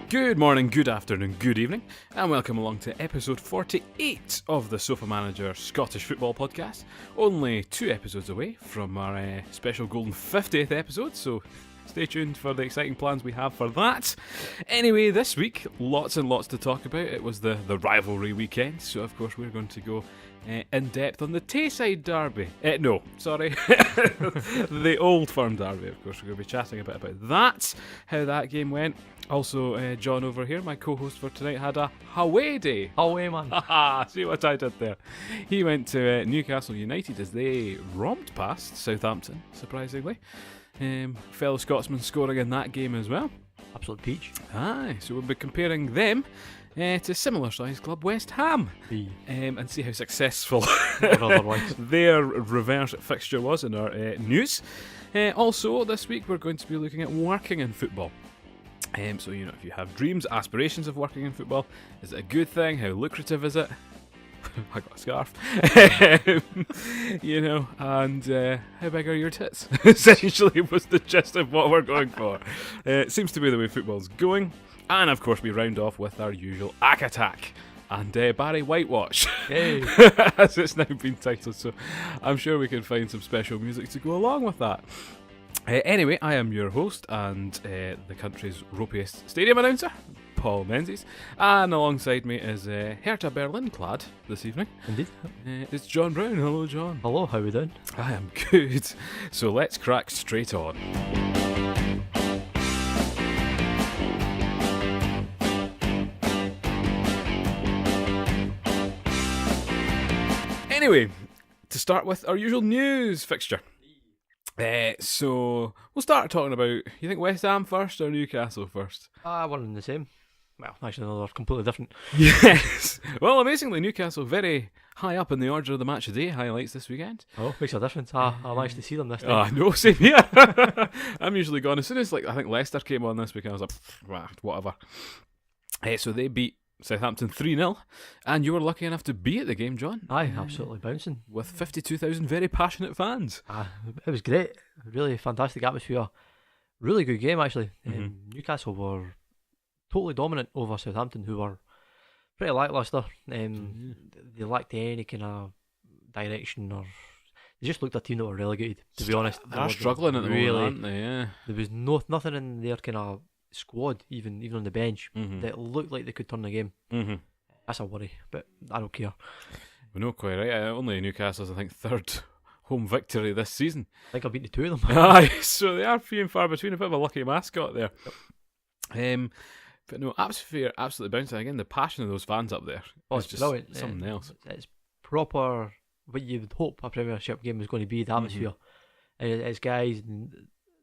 Good morning, good afternoon, good evening, and welcome along to episode 48 of the Sofamanager Scottish Football Podcast. Only 2 episodes away from our special golden 50th episode, so stay tuned for the exciting plans we have for that. Anyway, this week, lots and lots to talk about. It was the rivalry weekend, so of course we're going to go in depth on the Tayside derby. The Old Firm derby, of course. We're going to be chatting a bit about that, how that game went. Also, John over here, my co-host for tonight, had a away day. Away, man. See what I did there. He went to Newcastle United as they romped past Southampton, surprisingly. Fellow Scotsman scoring in that game as well. Absolute peach. Aye, so we'll be comparing them to similar sized club West Ham and see how successful their reverse fixture was in our news. Also, this week we're going to be looking at working in football. So, if you have dreams, aspirations of working in football, is it a good thing? How lucrative is it? I got a scarf. And how big are your tits? Essentially was the gist of what we're going for. It seems to be the way football's going. And of course we round off with our usual Ack Attack and Barry Whitewash, hey. as it's now been titled. So I'm sure we can find some special music to go along with that. Anyway, I am your host and the country's ropiest stadium announcer, Paul Menzies, and alongside me is Hertha Berlin clad this evening. Indeed. It's John Brown. Hello, John. Hello, how are we doing? I am good. So let's crack straight on. Anyway, to start with our usual news fixture. So we'll start talking about, you think West Ham first or Newcastle first? One and the same. Well, actually, no, they're completely different. Yes. Well, amazingly, Newcastle very high up in the order of the match of the day highlights this weekend. Oh, makes a difference. I managed to see them this time. Ah, no, same here. I'm usually gone as soon as I think Leicester came on this week. I was like, whatever. So they beat Southampton 3-0, and you were lucky enough to be at the game, John. Aye, absolutely bouncing. With 52,000 very passionate fans. It was great. Really fantastic atmosphere. Really good game, actually. Newcastle were totally dominant over Southampton, who were pretty lacklustre. They lacked any kind of direction, or they just looked a team that were relegated, to be honest. They're struggling at the moment, aren't they? Yeah. There was nothing in their kind of squad, even on the bench, that looked like they could turn the game. That's a worry, but I don't care. We're not quite right. Only Newcastle's, I think, third home victory this season. I think I've beaten the two of them. Aye, so they are few and far between. A bit of a lucky mascot there. But no, atmosphere absolutely bouncing. Again, the passion of those fans up there is just brilliant. Something else. It's proper what you would hope a Premiership game is going to be, the atmosphere. It's guys, and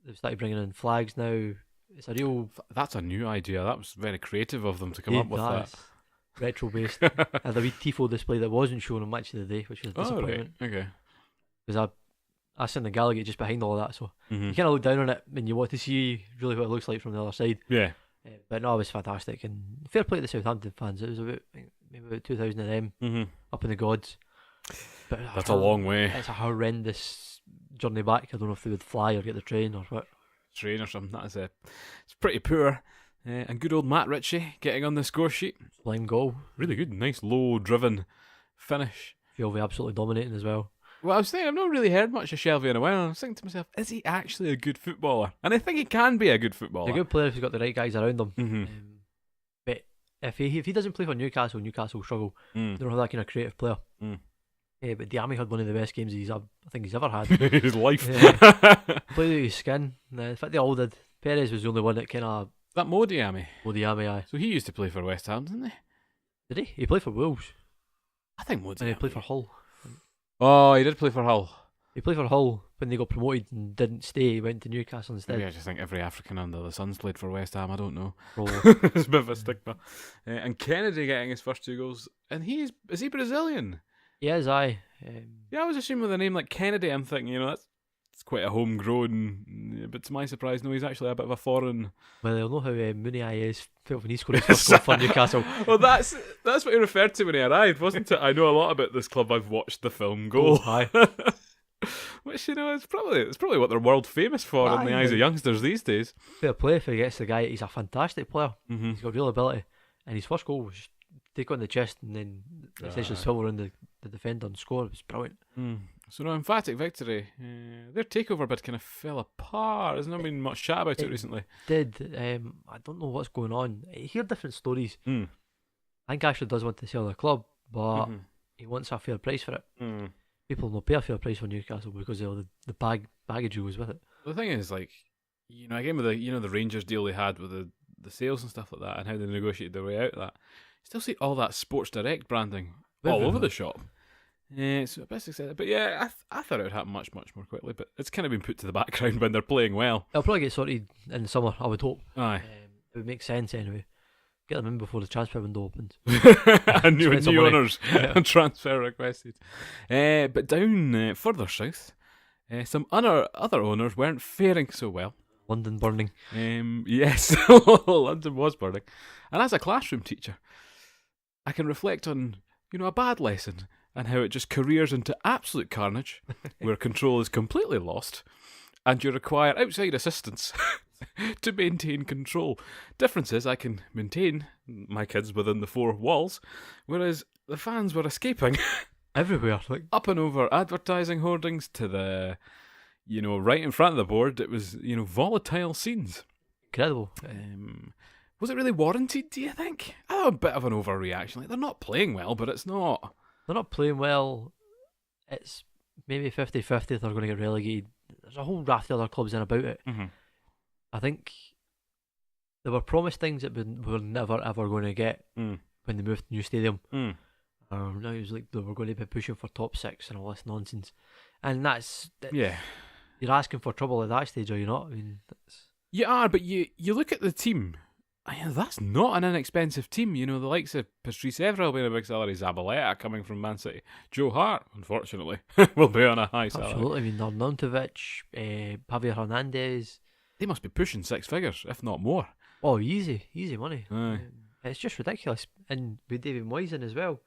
they've started bringing in flags now. It's a real... That's a new idea. That was very creative of them to come up with that. Retro based. And a wee tifo display that wasn't shown on Match of the Day, which was a disappointment. Right. Okay. Because I sit in the Gazza-Gate just behind all of that, so you kind of look down on it and you want to see really what it looks like from the other side. Yeah. But no, it was fantastic, and fair play to the Southampton fans. It was maybe about 2,000 of them up in the gods. But that's a long way. It's a horrendous journey back. I don't know if they would fly or get the train or what. Train or something. That is it's pretty poor. And good old Matt Ritchie getting on the score sheet. Lime goal. Really good. Nice low driven finish. Shelvey absolutely dominating as well. Well, I was thinking, I've not really heard much of Shelvey in a while. I was thinking to myself, is he actually a good footballer? And I think he can be a good footballer. He's a good player if he's got the right guys around him. But if he doesn't play for Newcastle will struggle. They don't have that kind of creative player. But Diame had one of the best games I think he's ever had. His life. Played with his skin. In fact, they all did. Perez was the only one that kind of... That Mo Diame? Mo Diame, aye. So he used to play for West Ham, didn't he? Did he? He played for Wolves. I think Mo Diame. And he played for Hull. Oh, he did play for Hull. He played for Hull when they got promoted and didn't stay. He went to Newcastle instead. Maybe I just think every African under the sun's played for West Ham. I don't know. Probably. It's a bit of a stigma. And Kennedy getting his first 2 goals. And is he Brazilian? He is, aye. Yeah, I was assuming with a name like Kennedy, I'm thinking, that's quite a homegrown, but to my surprise, no, he's actually a bit of a foreign. Well, they'll know how Mooney is felt when he scored his first goal for Newcastle. Well, that's what he referred to when he arrived, wasn't it? I know a lot about this club. I've watched the film Goal. Aye. Which, it's probably what they're world famous for in the eyes of youngsters these days. Fair play if he gets the guy. He's a fantastic player. Mm-hmm. He's got real ability, and his first goal was just take on the chest and then essentially swivel around the defender and score. It was brilliant. So no emphatic victory. Their takeover bid kind of fell apart. There's not been much chat about it recently. I don't know what's going on. I hear different stories. I think Ashley does want to sell the club, but he wants a fair price for it. People will pay a fair price for Newcastle because of the baggage that goes with it. The thing is, again with the Rangers deal they had with the sales and stuff like that, and how they negotiated their way out of that. You still see all that Sports Direct branding all over the shop. So a bit excited, but yeah, I thought it would happen much more quickly. But it's kind of been put to the background when they're playing well. It'll probably get sorted in the summer, I would hope. Aye, it would make sense anyway. Get them in before the transfer window opens. and new owners transfer requested. But down further south, some other owners weren't faring so well. London burning. Yes, London was burning. And as a classroom teacher, I can reflect on a bad lesson and how it just careers into absolute carnage, where control is completely lost, and you require outside assistance to maintain control. Difference is I can maintain my kids within the four walls, whereas the fans were escaping everywhere, up and over advertising hoardings to the, right in front of the board. It was, volatile scenes. Incredible. Was it really warranted, do you think? I thought a bit of an overreaction. They're not playing well, but it's not. They're not playing well. It's maybe 50-50 they're going to get relegated. There's a whole raft of other clubs in about it. I think they were promised things that we were never ever going to get when they moved to the new stadium. Now it was like they were going to be pushing for top 6 and all this nonsense. And that's you're asking for trouble at that stage, are you not? I mean, you are, but you look at the team. That's not an inexpensive team. The likes of Patrice Evra will be on a big salary. Zabaleta coming from Man City. Joe Hart, unfortunately, will be on a high salary. Absolutely. I mean, Arnautovic, Javier Hernandez. They must be pushing 6 figures, if not more. Oh, easy money. Aye. It's just ridiculous. And with David Moyes in as well.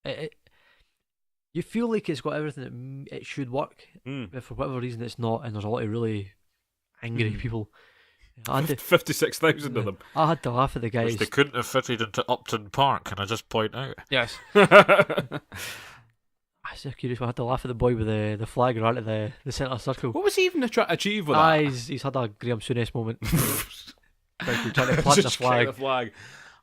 You feel like it's got everything that it should work, but for whatever reason it's not, and there's a lot of really angry people. 56,000 of them. I had to laugh at the guys. Which they couldn't have fitted into Upton Park, can I just point out? Yes. I was so curious. I had to laugh at the boy with the flag right at the centre circle. What was he even trying to achieve with that? He's had a Graham Souness moment. Trying to plant the flag.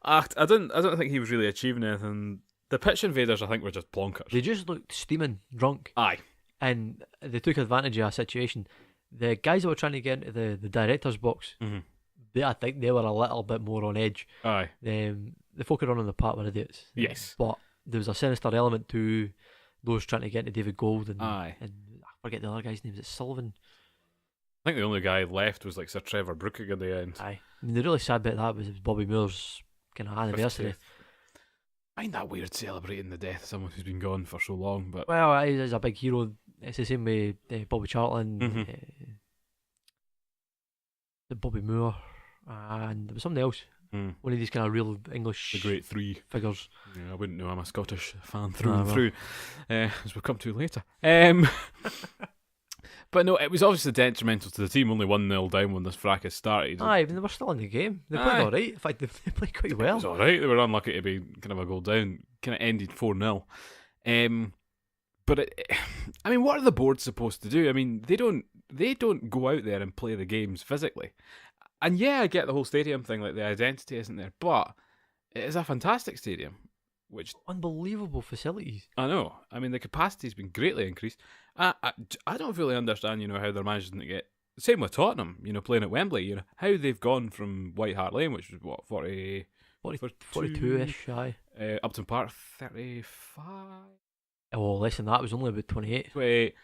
I don't think he was really achieving anything. The pitch invaders, I think, were just plonkers. They just looked steaming drunk. Aye. And they took advantage of a situation. The guys that were trying to get into the director's box, I think they were a little bit more on edge. Aye. The folk around on the park were idiots. Yes. But there was a sinister element to those trying to get into David Gold and I forget the other guy's name. Is it Sullivan? I think the only guy left was Sir Trevor Brooking at the end. Aye. I mean, the really sad bit of that was Bobby Moore's kind of anniversary. 50th. I find that weird celebrating the death of someone who's been gone for so long, but well, he's a big hero. It's the same with Bobby Charlton, Bobby Moore, and there was something else. One of these kind of real English, the great three figures. Yeah, I wouldn't know. I'm a Scottish fan through and through, as we'll come to later. But no, it was obviously detrimental to the team. Only 1-0 down when this fracas started. Aye, they were still in the game. They played alright. In fact, they played quite well. It was alright. They were unlucky to be kind of a goal down. Kind of ended 4-0. But what are the boards supposed to do? I mean, they don't go out there and play the games physically. And yeah, I get the whole stadium thing, like the identity isn't there, but it is a fantastic stadium. Which unbelievable facilities. I know. I mean, the capacity's been greatly increased. I don't really understand, how they're managing to get. Same with Tottenham, playing at Wembley. How they've gone from White Hart Lane, which was what 42-ish, aye. Upton Park 35. Oh, less than that. It was only about 28. 28.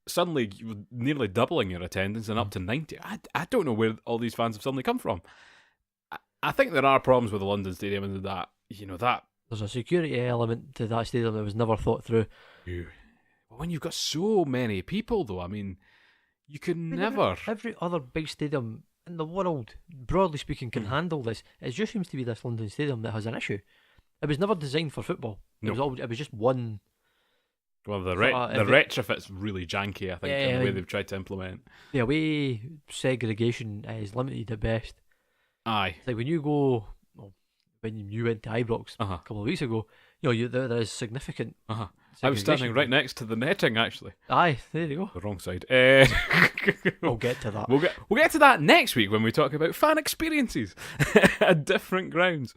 Suddenly, nearly doubling your attendance and up to 90. I don't know where all these fans have suddenly come from. I think there are problems with the London Stadium and that. There's a security element to that stadium that was never thought through. When you've got so many people, though, you can never. Every other big stadium in the world, broadly speaking, can handle this. It just seems to be this London Stadium that has an issue. It was never designed for football. No. It was just one Well, the Sort of retrofit's really janky, I think, in the way they've tried to implement. the away segregation is limited at best. Aye. It's like when you go, well, when you went to Ibrox a couple of weeks ago, there is significant. I was standing right next to the netting, actually. Aye, there you go. The wrong side. We'll get to that. We'll get to that next week when we talk about fan experiences at different grounds.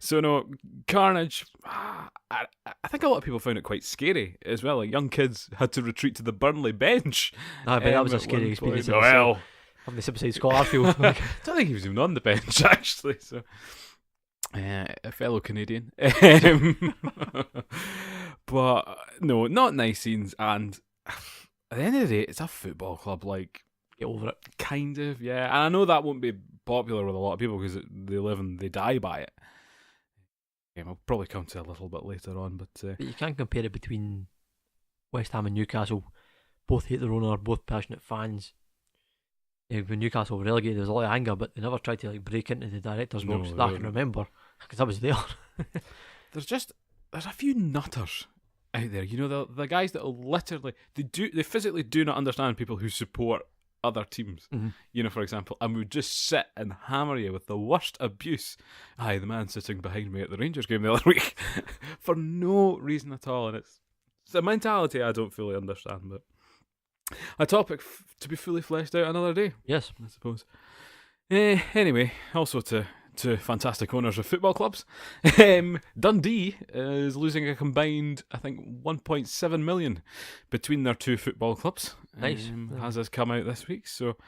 So no, Carnage. I think a lot of people found it quite scary as well. Like young kids had to retreat to the Burnley bench. I bet that was a scary experience. Well, having to sit beside Scott Arfield. I don't think he was even on the bench actually. So. A fellow Canadian, but no, not nice scenes. And at the end of the day, it's a football club. Like, get over it. Kind of, yeah. And I know that won't be popular with a lot of people because they live and they die by it. Yeah, we'll probably come to a little bit later on, but you can't compare it between West Ham and Newcastle. Both hate their owner, both passionate fans. When Newcastle were relegated, there was a lot of anger, but they never tried to break into the director's box that I can remember, because I was there. There's a few nutters out there, the guys that will literally they physically do not understand people who support other teams. For example, and would just sit and hammer you with the worst abuse. Aye, the man sitting behind me at the Rangers game the other week for no reason at all, and it's a mentality I don't fully understand, but. A topic to be fully fleshed out another day. Yes, I suppose. Anyway, also to fantastic owners of football clubs, Dundee is losing a combined, I think, 1.7 million between their two football clubs. Nice. Has come out this week. So,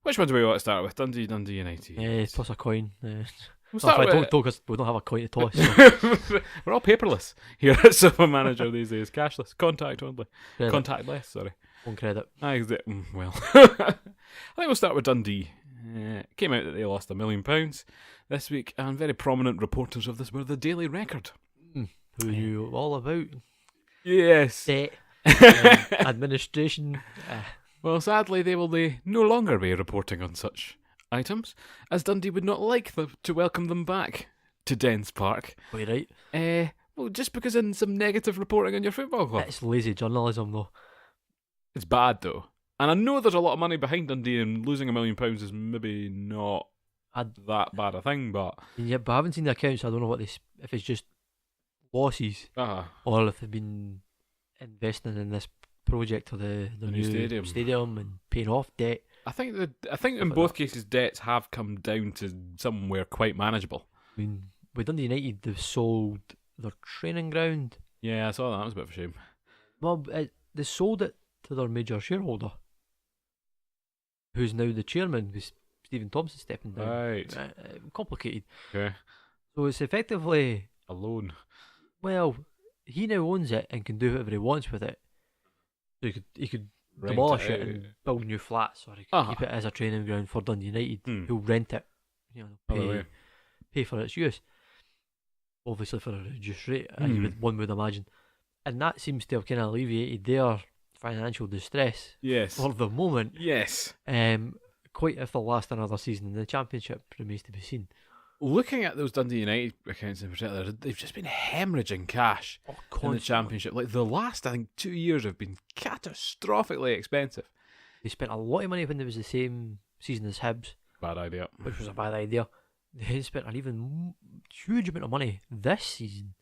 which one do we want to start with? Dundee United. Plus a coin. We'll start with because we don't have a coin to toss. So. We're all paperless here at Sofamanager these days. Cashless, contact only, contactless. Sorry. One credit. Well, I think we'll start with Dundee. It came out that they lost £1 million this week, and very prominent reporters of this were the Daily Record. Who knew all about yes debt, administration. Well, sadly, they will no longer be reporting on such items, as Dundee would not like to welcome them back to Dens Park. Oh, you're right. Well, just because in some negative reporting on your football club. It's lazy journalism, though. It's bad, though. And I know there's a lot of money behind Dundee, and losing £1 million is maybe not that bad a thing, but... Yeah, but I haven't seen the accounts, so I don't know if it's just losses, or if they've been investing in this project for the new stadium and paying off debt. I think in both cases, debts have come down to somewhere quite manageable. I mean, with Dundee United, they've sold their training ground. Yeah, I saw that. That was a bit of a shame. Well, they sold it to their major shareholder, who's now the chairman, with Stephen Thompson stepping down. Right. Complicated. Okay. So it's effectively a loan. Well, he now owns it and can do whatever he wants with it. So he could demolish it and build new flats, or he could keep it as a training ground for Dundee United, who'll rent it, pay for its use. Obviously for a reduced rate, one would imagine. And that seems to have kind of alleviated their financial distress for the moment. Yes. Quite if they'll last another season in the Championship remains to be seen. Looking at those Dundee United accounts in particular, they've just been hemorrhaging cash in the Championship. Like the last, I think, 2 years have been catastrophically expensive. They spent a lot of money when it was the same season as Hibs. Bad idea. Which was a bad idea. They spent an even huge amount of money this season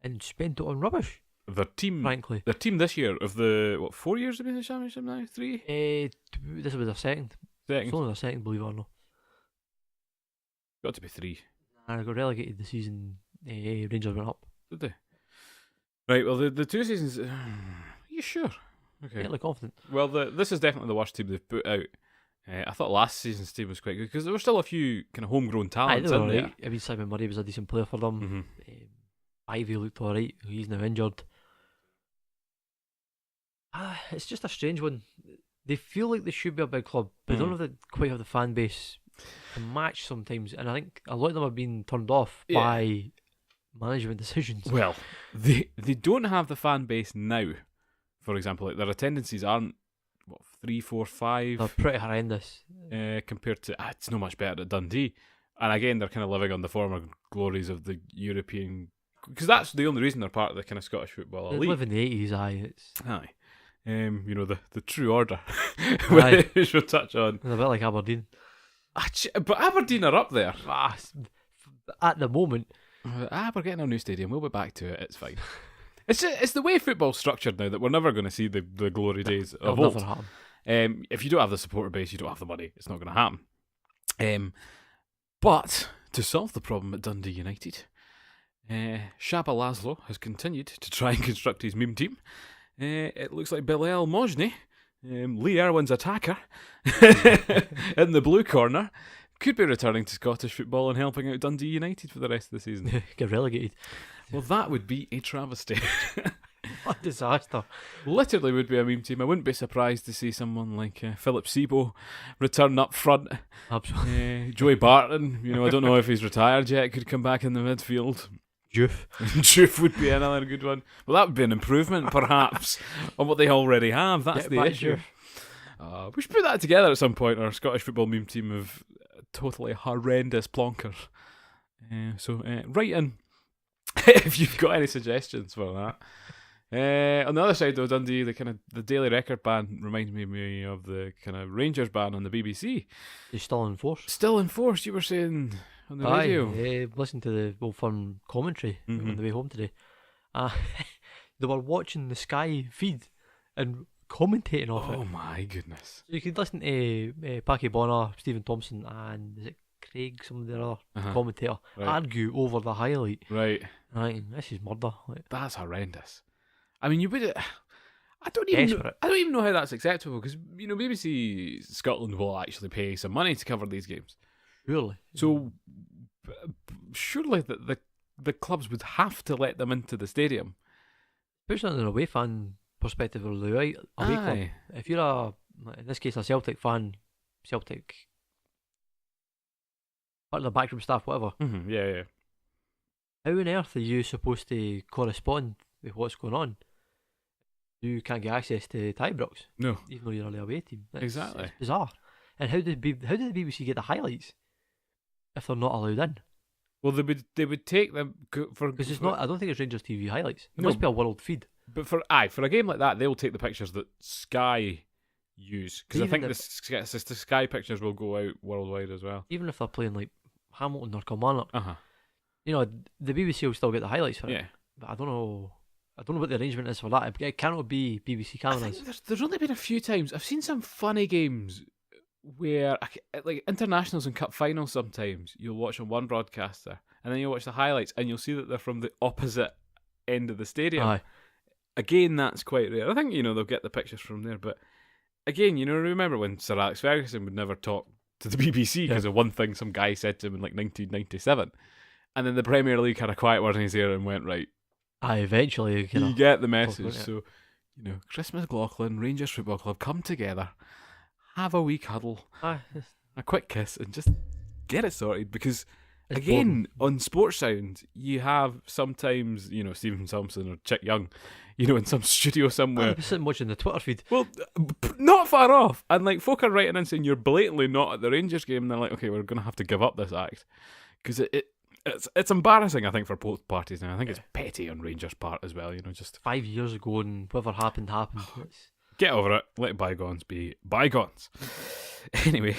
and spent it on rubbish. Their team, frankly. Their team this year, of the, 4 years have been in the Championship now? 3? This was their second. It's only their second, believe it or not. Got to be 3. And I got relegated the season Rangers went up. Did they? Right, well, the 2 seasons... Are you sure? Okay. Fairly confident. Well, this is definitely the worst team they've put out. I thought last season's team was quite good, because there were still a few kind of homegrown talents in there. I mean, Simon Murray was a decent player for them. Ivy looked alright. He's now injured. It's just a strange one. They feel like they should be a big club, but they don't quite have the fan base to match sometimes, and I think a lot of them are being turned off by management decisions. Well, they don't have the fan base now. For example, like their attendances aren't 3, 4, 5. They're pretty horrendous compared to it's not much better at Dundee. And again, they're kind of living on the former glories of the European because that's the only reason they're part of the kind of Scottish football They elite. live in the 80s, aye. It's Aye. You know, the true order, Aye. which we'll touch on. a bit like Aberdeen. But Aberdeen are up there. At the moment, We're getting a new stadium. We'll be back to it. It's fine. It's the way football's structured now that we're never going to see the glory days of it'll old. never happen. If you don't have the supporter base, you don't have the money. It's not going to happen. But to solve the problem at Dundee United, Shaba Laszlo has continued to try and construct his meme team. It looks like Bilal Mojni, Lee Irwin's attacker, in the blue corner, could be returning to Scottish football and helping out Dundee United for the rest of the season. Get relegated. Well, that would be a travesty. What a disaster. Literally would be a meme team. I wouldn't be surprised to see someone like Philip Sebo return up front. Absolutely. Joey Barton, I don't know if he's retired yet, could come back in the midfield. Joof. Joof would be another good one. Well, that would be an improvement, perhaps, on what they already have. That's Get the back, issue. Joof. We should put that together at some point, our Scottish football meme team of totally horrendous plonkers. Write in if you've got any suggestions for that. On the other side, though, Dundee, the Daily Record ban reminds me of the kind of Rangers ban on the BBC. He's still in force. Still in force, you were saying on the radio. Listen to the Old Firm commentary on the way home today. They were watching the Sky feed and commentating off it. Oh my goodness. So you could listen to Packy Bonner, Stephen Thompson, and is it Craig, some of the other commentator, argue over the highlight. Right. Right, this is murder. That's horrendous. I mean, you would. I don't even know how that's acceptable because BBC Scotland will actually pay some money to cover these games. Surely. So surely the clubs would have to let them into the stadium. Especially on an away fan perspective or the away club. If you're in this case, a Celtic fan, Celtic, part of the backroom staff, whatever. Mm-hmm. Yeah. How on earth are you supposed to correspond with what's going on? You can't get access to Ibrox. No. Even though you're a away team. Exactly. It's bizarre. And how did the BBC get the highlights if they're not allowed in? Well, they would take them for because it's not. I don't think it's Rangers TV highlights. It No. must be a world feed. But for a game like that, they'll take the pictures that Sky use because I Even think the Sky pictures will go out worldwide as well. Even if they're playing like Hamilton or Kilmarnock, Uh-huh. the BBC will still get the highlights for it. Yeah. But I don't know what the arrangement is for that. It cannot be BBC I cameras. think there's only been a few times I've seen some funny games where like internationals and cup finals. Sometimes you'll watch on one broadcaster and then you'll watch the highlights and you'll see that they're from the opposite end of the stadium. Aye. Again, that's quite rare. I think they'll get the pictures from there, but again, remember when Sir Alex Ferguson would never talk to the BBC because of one thing some guy said to him in like 1997, and then the Premier League had a quiet word in his ear and went, right. Eventually You get the message. So, Chris McLaughlin, Rangers Football Club, come together, have a wee cuddle, a quick kiss, and just get it sorted. Because, again, on Sports Sound, you have sometimes, Stephen Thompson or Chick Young, in some studio somewhere. I'm sitting watching the Twitter feed. Well, not far off. And, like, folk are writing in saying you're blatantly not at the Rangers game. And they're like, okay, we're going to have to give up this act. Because it's embarrassing, I think, for both parties now. I think it's petty on Rangers' part as well, just 5 years ago and whatever happened. Get over it. Let bygones be bygones. Anyway,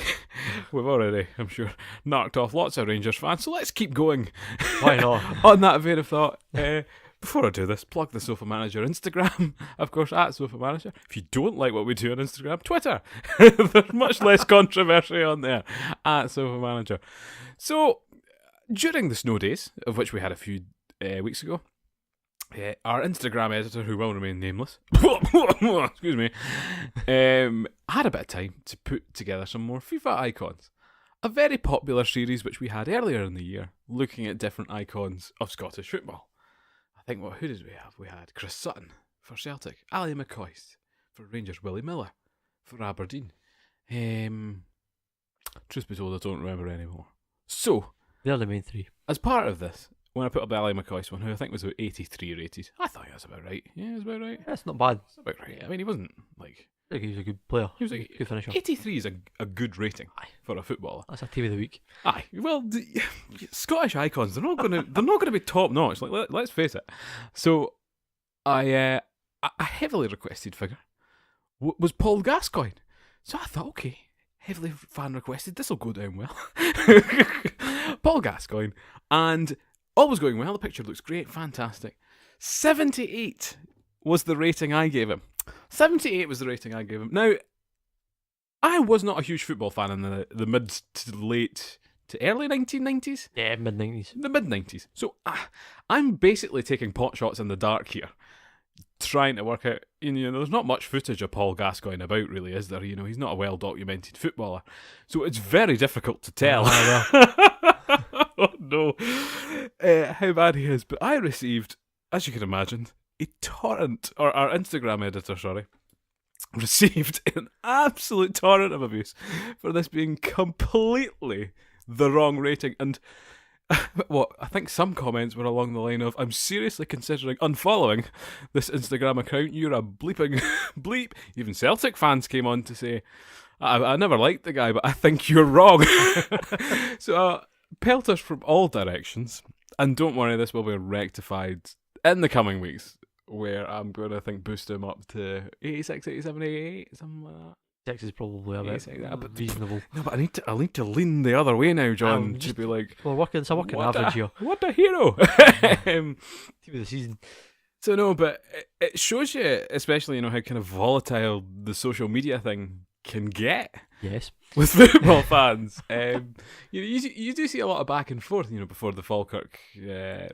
we've already, I'm sure, knocked off lots of Rangers fans, so let's keep going. Why not? On that vein of thought, before I do this, plug the Sofamanager Instagram, of course, at Sofamanager. If you don't like what we do on Instagram, Twitter. There's much less controversy on there, at Sofamanager. So, during the snow days, of which we had a few weeks ago, our Instagram editor, who will remain nameless, excuse me, had a bit of time to put together some more FIFA icons. A very popular series which we had earlier in the year, looking at different icons of Scottish football. I think, who did we have? We had Chris Sutton for Celtic, Ali McCoist for Rangers, Willie Miller for Aberdeen. Truth be told, I don't remember anymore. So, they're the main three. As part of this, when I put up the Ali McCoist one, who I think was about 83 rated, I thought he was about right. Yeah, it was about right. That's not bad. It's about right. I mean, he wasn't, like, I think he was a good player. He was like, Good finisher. 83 is a good rating Aye. for a footballer. That's a team of the week. Aye, well, Scottish icons, they're not gonna be top notch. Like, let's face it. So, a heavily requested figure was Paul Gascoigne. So I thought, okay, heavily fan requested, this will go down well. Paul Gascoigne, and all was going well. The picture looks great, fantastic. 78 was the rating I gave him. 78 was the rating I gave him. Now, I was not a huge football fan in the mid to late to early 1990s. Yeah, mid-90s. The mid-90s. So I'm basically taking pot shots in the dark here, trying to work out, there's not much footage of Paul Gascoigne about, really, is there? He's not a well-documented footballer. So it's very difficult to tell. Oh, no. How bad he is. But I received, as you can imagine, a torrent, or our Instagram editor, received an absolute torrent of abuse for this being completely the wrong rating. And I think some comments were along the line of, I'm seriously considering unfollowing this Instagram account. You're a bleeping bleep. Even Celtic fans came on to say, I never liked the guy, but I think you're wrong. So pelters from all directions. And don't worry, this will be rectified in the coming weeks, where I'm going to boost him up to 86, 87, 88, something like that. 6 is probably a bit reasonable. No, but I need to lean the other way now, John, to be like, it's a working average here. What a hero! Team of the season. So no, but it shows you, especially, how kind of volatile the social media thing can get. Yes. With football fans. You do see a lot of back and forth, before the Falkirk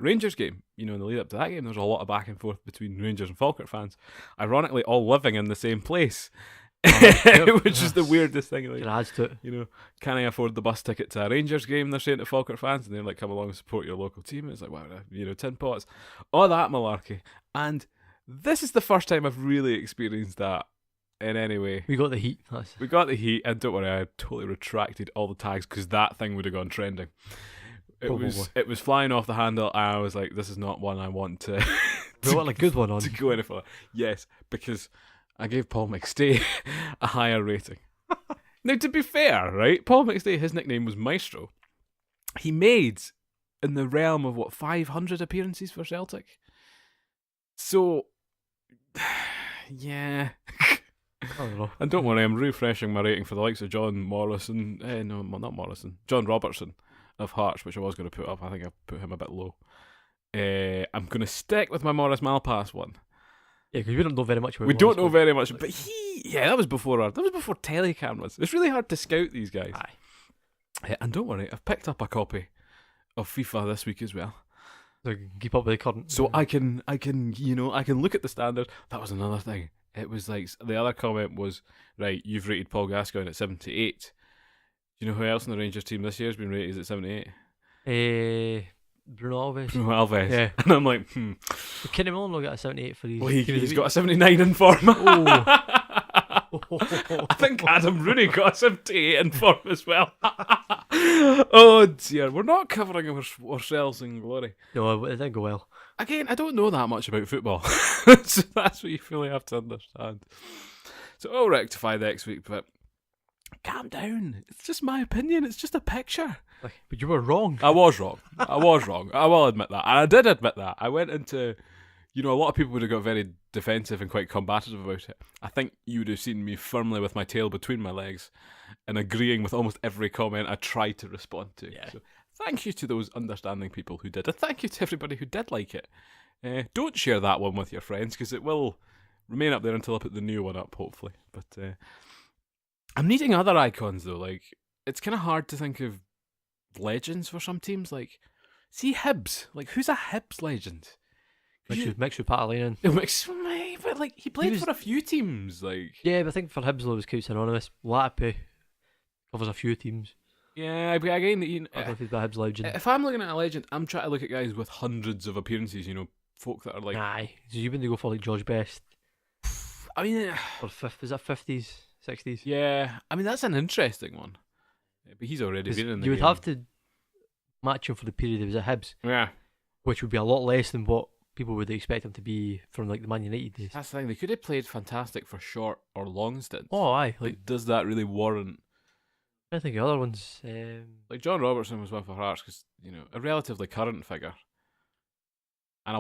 Rangers game. In the lead up to that game, there's a lot of back and forth between Rangers and Falkirk fans. Ironically, all living in the same place. Which is the weirdest thing. It adds to it. Can I afford the bus ticket to a Rangers game? They're saying to Falkirk fans, and they're like, come along and support your local team. And it's like, wow, tin pots. All that malarkey. And this is the first time I've really experienced that in any way. We got the heat. We got the heat, and don't worry, I totally retracted all the tags because that thing would have gone trending. It was flying off the handle, and I was like, this is not one I want to. We want a good one on to go any further. Yes, because I gave Paul McStay a higher rating. Now, to be fair, right, Paul McStay, his nickname was Maestro. He made in the realm of 500 appearances for Celtic. So, yeah. I don't know. And don't worry, I'm refreshing my rating for the likes of John Morrison. No, not Morrison. John Robertson of Hearts, which I was going to put up. I think I put him a bit low. I'm going to stick with my Morris Malpass one. Yeah, because we don't know very much about We don't know very much, but that was before telecameras. It's really hard to scout these guys. Aye. And don't worry, I've picked up a copy of FIFA this week as well. So keep up with the current. So I can look at the standards. That was another thing. It was like, the other comment was, right, you've rated Paul Gascoigne at 78. Do you know who else in the Rangers team this year has been rated at 78? Bruno Alves. Yeah. And I'm like, Kenny Millen got a 78 for these. Well, he's got a 79 in form. I think Adam Rooney got a 78 in form as well. Oh dear, we're not covering ourselves in glory. No, it didn't go well. Again, I don't know that much about football. So that's what you fully have to understand. So I'll rectify next week, but calm down. It's just my opinion. It's just a picture. But you were wrong. I was wrong. I will admit that. And I did admit that. I went into, a lot of people would have got very defensive and quite combative about it. I think you would have seen me firmly with my tail between my legs and agreeing with almost every comment I tried to respond to. Yeah. So thank you to those understanding people who did. And thank you to everybody who did like it. Don't share that one with your friends because it will remain up there until I put the new one up, hopefully. But I'm needing other icons, though. Like, it's kind of hard to think of legends for some teams. Like, see Hibs. Like, who's a Hibs legend? Mixed with Patalina. But like, he played for a few teams. Like, yeah, but I think for Hibs it was quite synonymous. Latipi covers a few teams. Yeah, but again, I don't think the Hibs legend. If I'm looking at a legend, I'm trying to look at guys with hundreds of appearances. Folk that are like, aye. So you wouldn't go for like George Best. I mean, or is that 50s, 60s? Yeah, I mean that's an interesting one. But he's already been in the You would game. have to match him for the period he was at Hibs. Yeah. Which would be a lot less than what people would expect him to be from like the Man United days. That's the thing. They could have played fantastic for short or long stints. Oh, aye. Like, Like, does that really warrant? I think the other ones. Like John Robertson was one for Hearts because a relatively current figure. And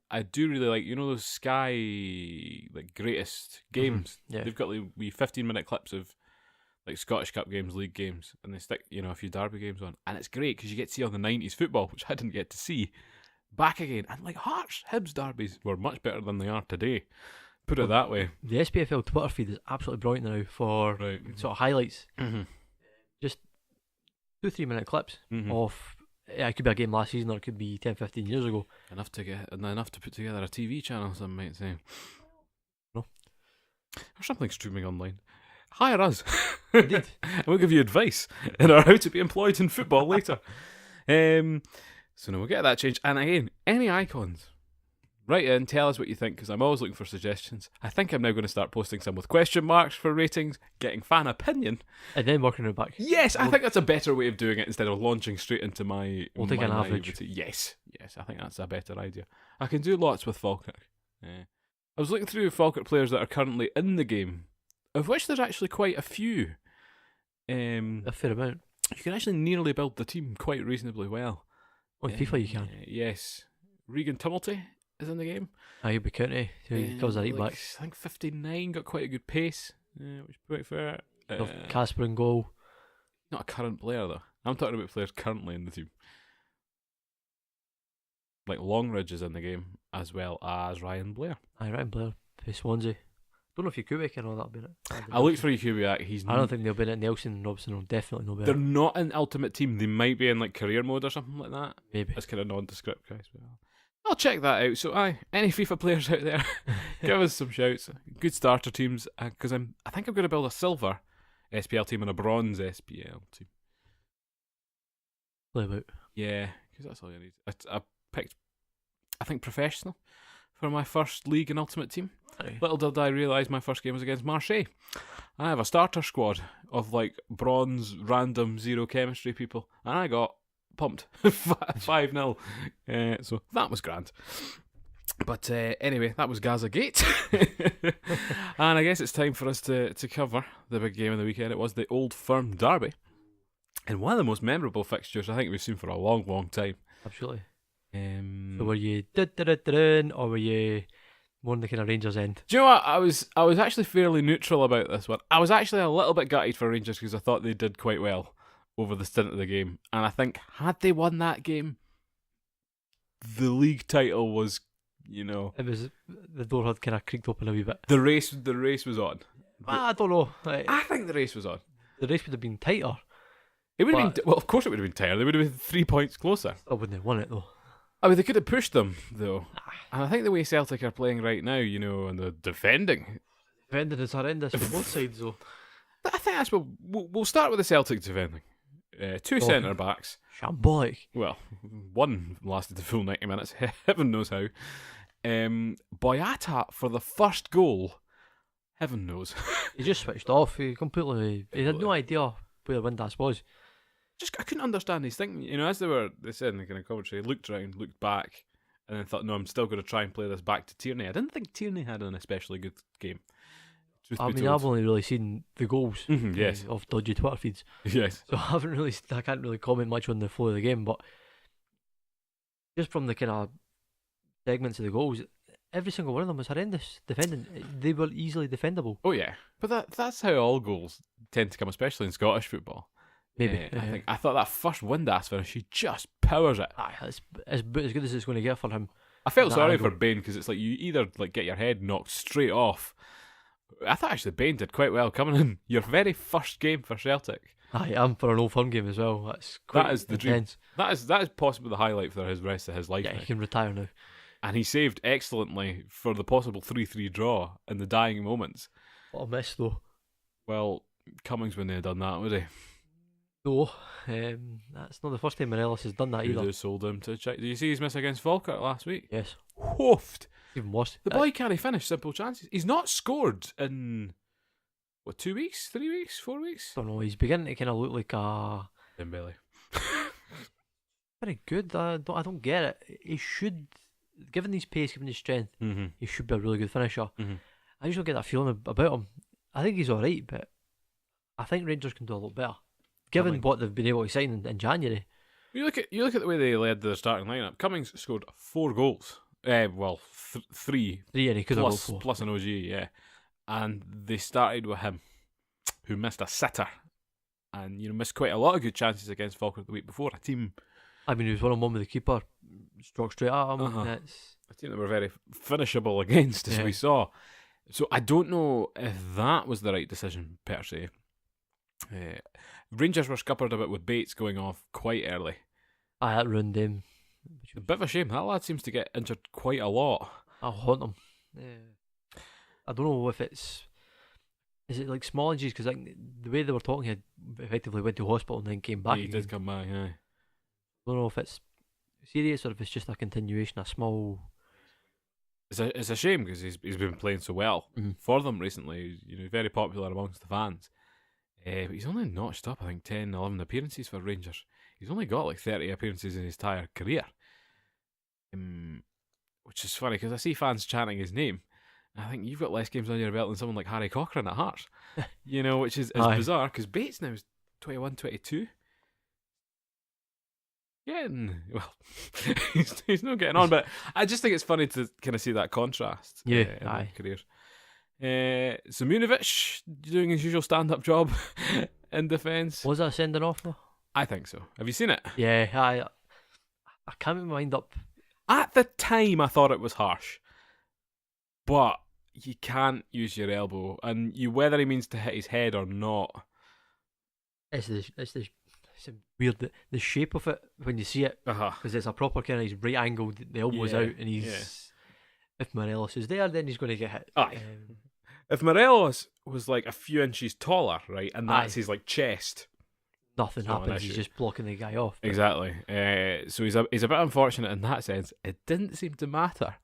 I do really like those Sky like greatest games. Yeah. They've got like wee 15-minute clips of like Scottish Cup games, league games, and they stick a few derby games on, and it's great because you get to see all the '90s football, which I didn't get to see, back again. And like Hearts, Hibs derbies were much better than they are today. Put it that way. The SPFL Twitter feed is absolutely brilliant now for sort of highlights. Mm-hmm. Just 2-3 minute clips Mm-hmm. of. It could be a game last season or it could be 10-15 years ago. Enough to put together a TV channel, some might say. No. Or something streaming online. Hire us. Indeed. We'll give you advice in our how to be employed in football later. So no, we'll get that changed. And again, any icons, write in, tell us what you think, because I'm always looking for suggestions. I think I'm now going to start posting some with question marks for ratings, getting fan opinion. And then working it back. Yes, I think that's a better way of doing it instead of launching straight into my. We'll take my an average. naivety. Yes, I think that's a better idea. I can do lots with Falkirk. I was looking through Falkirk players that are currently in the game, of which there's actually quite a few. A fair amount. You can actually nearly build the team quite reasonably well. On FIFA you can. Yes. Regan Tumulty is in the game. He'll be county. He covers the right Like, back. I think 59, got quite a good pace, which is quite fair. Casper in goal. Not a current player though. I'm talking about players currently in the team. Like Longridge is in the game, as well as Ryan Blair. Aye, Ryan Blair for Swansea. Don't know if Kubiak and all that been it. I looked for Kubiak. He's. I don't think they'll be in it. Nelson and Robson will definitely not be in They're it. not in Ultimate Team. They might be in like career mode or something like that. Maybe. That's kind of nondescript, guys. But I'll check that out. So, any FIFA players out there, give us some shouts. Good starter teams, because I think I'm going to build a silver SPL team and a bronze SPL team. Play about. Yeah, because that's all you need. I picked, I think, professional for my first league and Ultimate Team. Aye. Little did I realise my first game was against Marseille. I have a starter squad of like bronze, random, zero chemistry people, and I got pumped 5-0. So that was grand. But anyway, that was Gazza-Gate. And I guess it's time for us to cover the big game of the weekend. It was the Old Firm Derby. And one of the most memorable fixtures I think we've seen for a long, long time. Absolutely. So So were you dun, or were you more on the kind of Rangers end? do you know what? I was actually fairly neutral about this one. I was actually a little bit gutted for Rangers because I thought they did quite well over the stint of the game. And I think had they won that game, the league title was, It was the door had kind of creaked open a wee bit. the race was on. I don't know. Like, I think the race was on. the race would have been tighter. It would have But- been, well, of course it would have been tighter. They would have been 3 points closer. I wouldn't have won it though. I mean, they could have pushed them, though. And I think the way Celtic are playing right now, and the defending, Defending is horrendous for both sides though. I think that's what we'll start with the Celtic defending. Two centre backs. Shambolic. Well, one lasted the full 90 minutes. Heaven knows how. Boyata for the first goal. Heaven knows. He just switched off. He had no idea where Windass was. I couldn't understand his thinking. As they said in the kind of commentary, looked around, looked back, and then thought, no, I'm still going to try and play this back to Tierney. I didn't think Tierney had an especially good game. Truth be told. I've only really seen the goals yes. of dodgy Twitter feeds. Yes. So I can't really comment much on the flow of the game, but just from the kind of segments of the goals, every single one of them was horrendous defending. They were easily defendable. Oh, yeah. But that's how all goals tend to come, especially in Scottish football. Maybe. I thought that first Windass finish, he just powers it. It's as good as it's going to get for him. I felt That sorry angle. for Bain because it's like you either like get your head knocked straight off. I thought actually Bain did quite well coming in your very first game for Celtic. I am for an Old Firm game as well. That's quite That is the dream. intense. That is possibly the highlight for his rest of his life. Yeah, now. he can retire now. And he saved excellently for the possible 3-3 draw in the dying moments. What a miss though. Well, Cummings wouldn't have done that, would he? No, that's not the first time Morelos has done that He'd either. have sold him to check. Did you see his miss against Falkirk last week? Yes, Hoofed. even worse. The boy can't finish simple chances. He's not scored in 2 weeks, 3 weeks, 4 weeks. I don't know. He's beginning to kind of look like a Dembele. very good. I don't get it. He should given his pace, given his strength, Mm-hmm. he should be a really good finisher. Mm-hmm. I just don't get that feeling about him. I think he's alright, but I think Rangers can do a lot better, given Cummings. what they've been able to sign in January. You look at the way they led the starting lineup. Cummings scored 4 goals. Well, 3 3 and he could have plus, 4. plus an OG, yeah. And they started with him, who missed a sitter, and missed quite a lot of good chances against Falkirk the week before. A team I mean, he was 1-on-1 with the keeper, struck straight at him. Uh-huh. It's, that were very finishable against, as Yeah. we saw. So I don't know if that was the right decision per se. Rangers were scuppered a bit with Bates going off quite early. that ruined him. A bit of a shame. That lad seems to get injured quite a lot. I haunt him. I don't know if is it like small injuries, because like the way they were talking, he had effectively went to hospital and then came back. Yeah, he again. did come back, yeah. I don't know if it's serious or if it's just a continuation, a small. It's a shame because he's been playing so well Mhm. for them recently. Very popular amongst the fans. But he's only notched up, I think, 10, 11 appearances for Rangers. He's only got like 30 appearances in his entire career. Which is funny because I see fans chanting his name. I think you've got less games on your belt than someone like Harry Cochrane at Hearts. Which is Aye. bizarre because Bates now is 21, 22. Well, he's not getting on, but I just think it's funny to kind of see that contrast Yeah, in their aye. careers. Simunovic doing his usual stand-up job in defence. Was that a sending off though? I think so. Have you seen it? Yeah, I can't make my mind up. At the time, I thought it was harsh, but you can't use your elbow, and whether he means to hit his head or not. It's weird the shape of it when you see it, Uh-huh. because it's a proper kind of, he's right angled, the elbow's Yeah, out, and he's if Morelos is there, then he's going to get hit. Aye. If Morelos was like a few inches taller, right, and that's Aye. his like chest. Nothing Not an happens. He's issue. just blocking the guy off. But Exactly. So he's a bit unfortunate in that sense. It didn't seem to matter.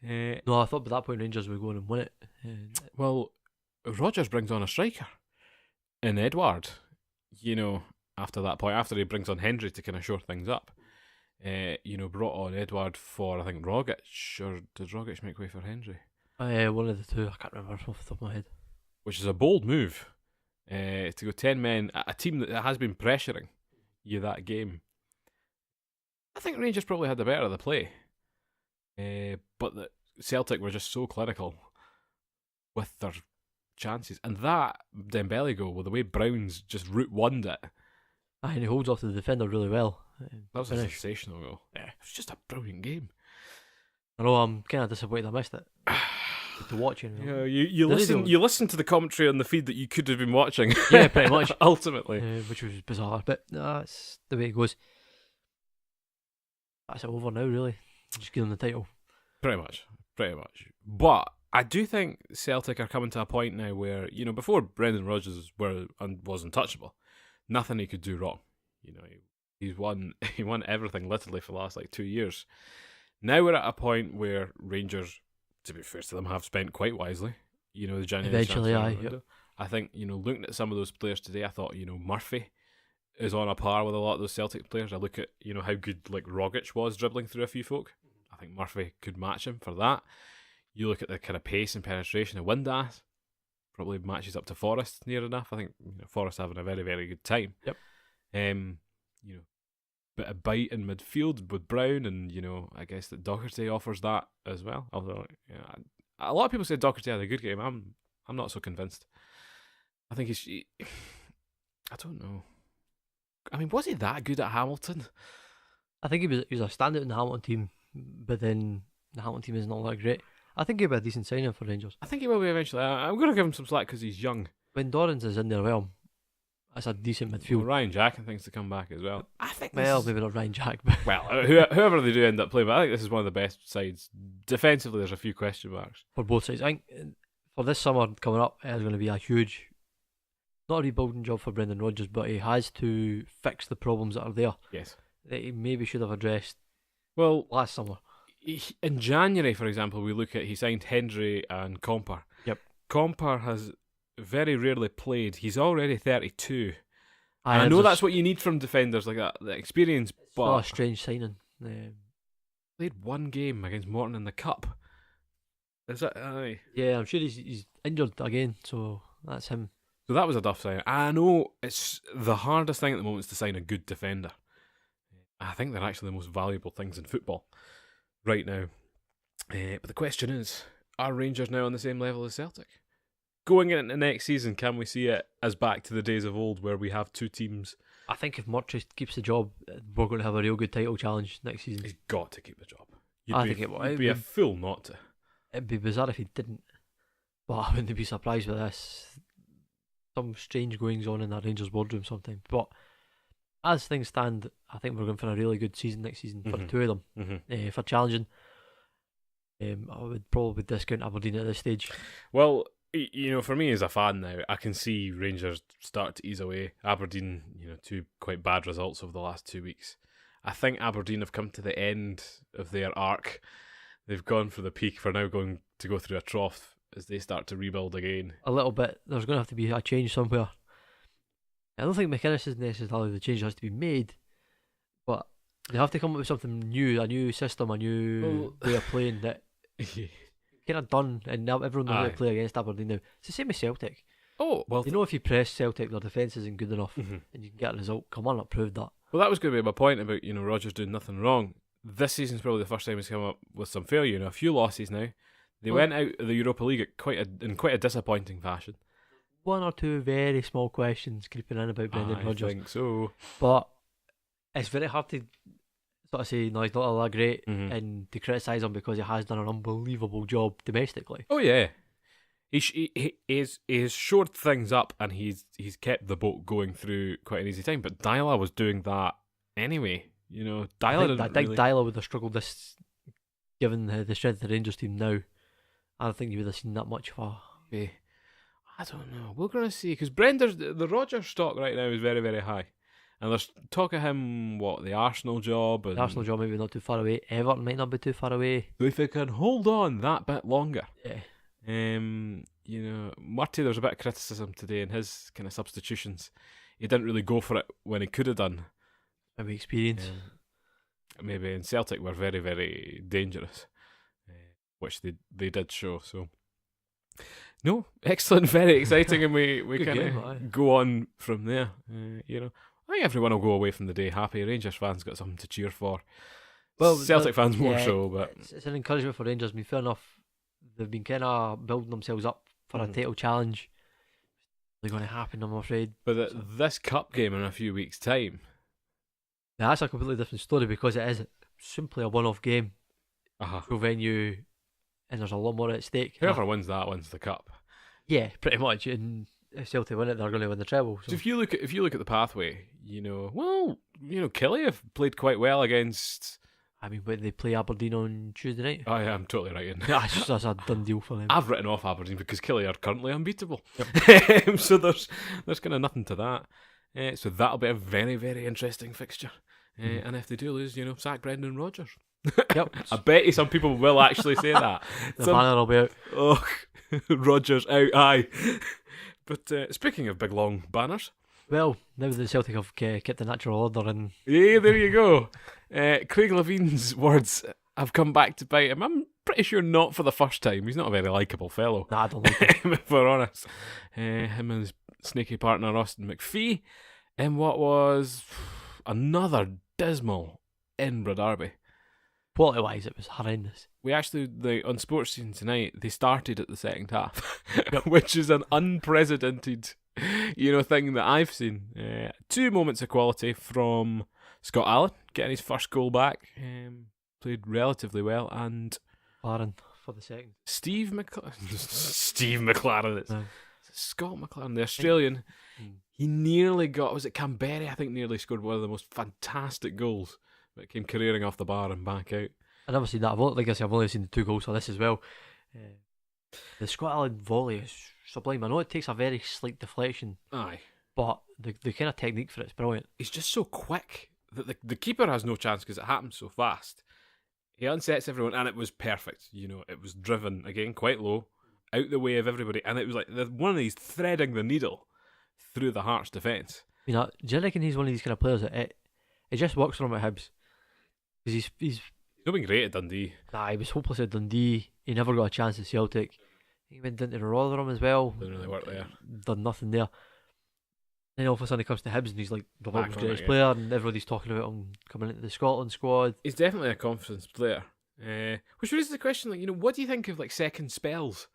No, I thought by that point Rangers would go on and win it. Well, Rodgers brings on a striker in Edward. After that point, after he brings on Hendry to kind of shore things up, brought on Edward for I think Rogic, or did Rogic make way for Hendry? One of the two, I can't remember off the top of my head. Which is a bold move. To go 10 men at a team that has been pressuring you that game. I think Rangers probably had the better of the play, but the Celtic were just so clinical with their chances, and that Dembele goal, with the way Brown's just route won it, And he holds off to the defender really well. that was a Finish. sensational goal. Yeah, it was just a brilliant game. I know, I'm kind of disappointed I missed it. To watch it. Yeah, you The listen radio- you listen to the commentary on the feed that you could have been watching. Yeah, pretty much. Ultimately. Which was bizarre, but that's the way it goes. That's it over now, really. Just give them the title. Pretty much. But I do think Celtic are coming to a point now where, before Brendan Rodgers was untouchable, nothing he could do wrong. He won everything literally for the last 2 years. Now we're at a point where Rangers, to be fair to them, have spent quite wisely. The January Eventually, transfer aye, window. I think, looking at some of those players today, I thought, Murphy is on a par with a lot of those Celtic players. I look at, how good Rogic was dribbling through a few folk. I think Murphy could match him for that. You look at the kind of pace and penetration of Windass, probably matches up to Forrest near enough. I think Forrest having a very, very good time. Yep. Bit of bite in midfield with Brown, and I guess that Doherty offers that as well. Although a lot of people say Doherty had a good game. I'm not so convinced. I think I don't know. I mean, was he that good at Hamilton? I think he was a standout in the Hamilton team, but then the Hamilton team isn't all that great. I think he'll be a decent signing for Rangers. I think he will be eventually. I'm going to give him some slack because he's young. When Dorrans is in there, well, that's a decent Well, midfield. Ryan Jack and things to come back as well. I think. Well, maybe not Ryan Jack, but Whoever they do end up playing, but I think this is one of the best sides. Defensively, there's a few question marks. for both sides. I think for this summer coming up, it's going to be a huge, not a rebuilding job for Brendan Rodgers, but he has to fix the problems that are there Yes. that he maybe should have addressed Well, last summer. in January, for example, we look at he signed Hendry and Comper. Yep. Comper has very rarely played. He's already 32. Aye, I it's know a that's what you need from defenders like that, the experience. not a But strange signing. played one game against Morton in the Cup. Is it? Aye. Yeah, I'm sure he's injured again, so that's him. So that was a tough sign. I know it's the hardest thing at the moment is to sign a good defender. I think they're actually the most valuable things in football right now. But the question is, are Rangers now on the same level as Celtic? Going into next season, can we see it as back to the days of old where we have two teams? I think if Murtry keeps the job, we're going to have a real good title challenge next season. He's got to keep the job. I think it would. You'd be a fool not to. It'd be bizarre if he didn't, but I wouldn't be surprised with this. Some strange goings on in that Rangers boardroom sometimes. But as things stand, I think we're going for a really good season next season for the two of them. For challenging, I would probably discount Aberdeen at this stage. Well, for me as a fan now, I can see Rangers start to ease away. Aberdeen, two quite bad results over the last 2 weeks. I think Aberdeen have come to the end of their arc. They've gone for the peak. They're now going to go through a trough as they start to rebuild again. A little bit. There's going to have to be a change somewhere. I don't think McInnes is necessarily the change that has to be made, but they have to come up with something new, a new system, a new way of playing that kind of done, and now everyone knows how to play against Aberdeen now. It's the same as Celtic. Oh, well. If you press Celtic, their defence isn't good enough, and you can get a result. Kilmarnock proved that. Well, that was going to be my point about, Rodgers doing nothing wrong. This season's probably the first time he's come up with some failure. A few losses now. They went out of the Europa League in quite a disappointing fashion. One or two very small questions creeping in about Brendan Rodgers. I think so. But it's very hard to sort of say, no, he's not all that great, and to criticise him because he has done an unbelievable job domestically. Oh, yeah. He's shored things up, and he's kept the boat going through quite an easy time. But Dyla was doing that anyway. I think Dyla would have struggled this, given the strength of the Rangers team now. I don't think you would have seen that much of a... I don't know. We're going to see, because the Rodgers stock right now is very, very high. And there's talk of him, the Arsenal job. The Arsenal job maybe not too far away. Everton might not be too far away. If he can hold on that bit longer. Yeah. Murty, there's a bit of criticism today in his kind of substitutions. He didn't really go for it when he could have done. Maybe experience. Maybe in Celtic were very, very dangerous, which they did show. So, no, excellent, very exciting, and we kind of go on from there. I think everyone will go away from the day happy. Rangers fans got something to cheer for. Well, Celtic fans more so, but it's an encouragement for Rangers. I mean, fair enough, they've been kind of building themselves up for a title challenge. They're going to happen, I'm afraid. But this cup game in a few weeks' time. Now, that's a completely different story because it is simply a one-off game. Full venue, and there's a lot more at stake. Whoever wins that wins the cup. Yeah, pretty much. And if Celtic win it, they're going to win the treble. So if you look at the pathway, Killie have played quite well against. I mean, but they play Aberdeen on Tuesday night. Oh yeah, I'm totally right in. That's a done deal for them. I've written off Aberdeen because Killie are currently unbeatable. Yep. So there's kind of nothing to that. So that'll be a very, very interesting fixture. And if they do lose, sack Brendan Rodgers. Yep. I bet you some people will actually say that. The banner will be out. Oh, Rodgers out, aye. But speaking of big long banners. Well, now that Celtic have kept the natural order and... Yeah, there you go. Craig Levine's words have come back to bite him. I'm pretty sure not for the first time. He's not a very likeable fellow. Nah, I don't like him. If we're honest. Him and his snaky partner Austin McPhee in what was another dismal Edinburgh derby. Quality-wise, it was horrendous. We actually, on Sports Scene tonight, they started at the second half, which is an unprecedented, thing that I've seen. 2 moments of quality from Scott Allen, getting his first goal back. Played relatively well, and McLaren for the second. Steve McLaren. Scott McLaren, the Australian. He nearly got, was it Canberra? I think nearly scored one of the most fantastic goals. But it came careering off the bar and back out. I've never seen that. I've only seen the 2 goals for this as well. The Scott Allen volley is sublime. I know it takes a very slight deflection. Aye. But the kind of technique for it's brilliant. He's just so quick that the keeper has no chance because it happens so fast. He unsets everyone, and it was perfect. It was driven, again, quite low, out the way of everybody, and it was like one of these threading the needle through the Hearts' defence. Do you reckon he's one of these kind of players that it just works for him at Hibs? Because he's He's been great at Dundee. Nah, he was hopeless at Dundee. He never got a chance at Celtic. He went into the Rotherham as well. Didn't really work there. Done nothing there. Then all of a sudden he comes to Hibs and he's like the Back world's on greatest it, yeah. player, and everybody's talking about him coming into the Scotland squad. He's definitely a confidence player. Which raises the question, like, what do you think of like second spells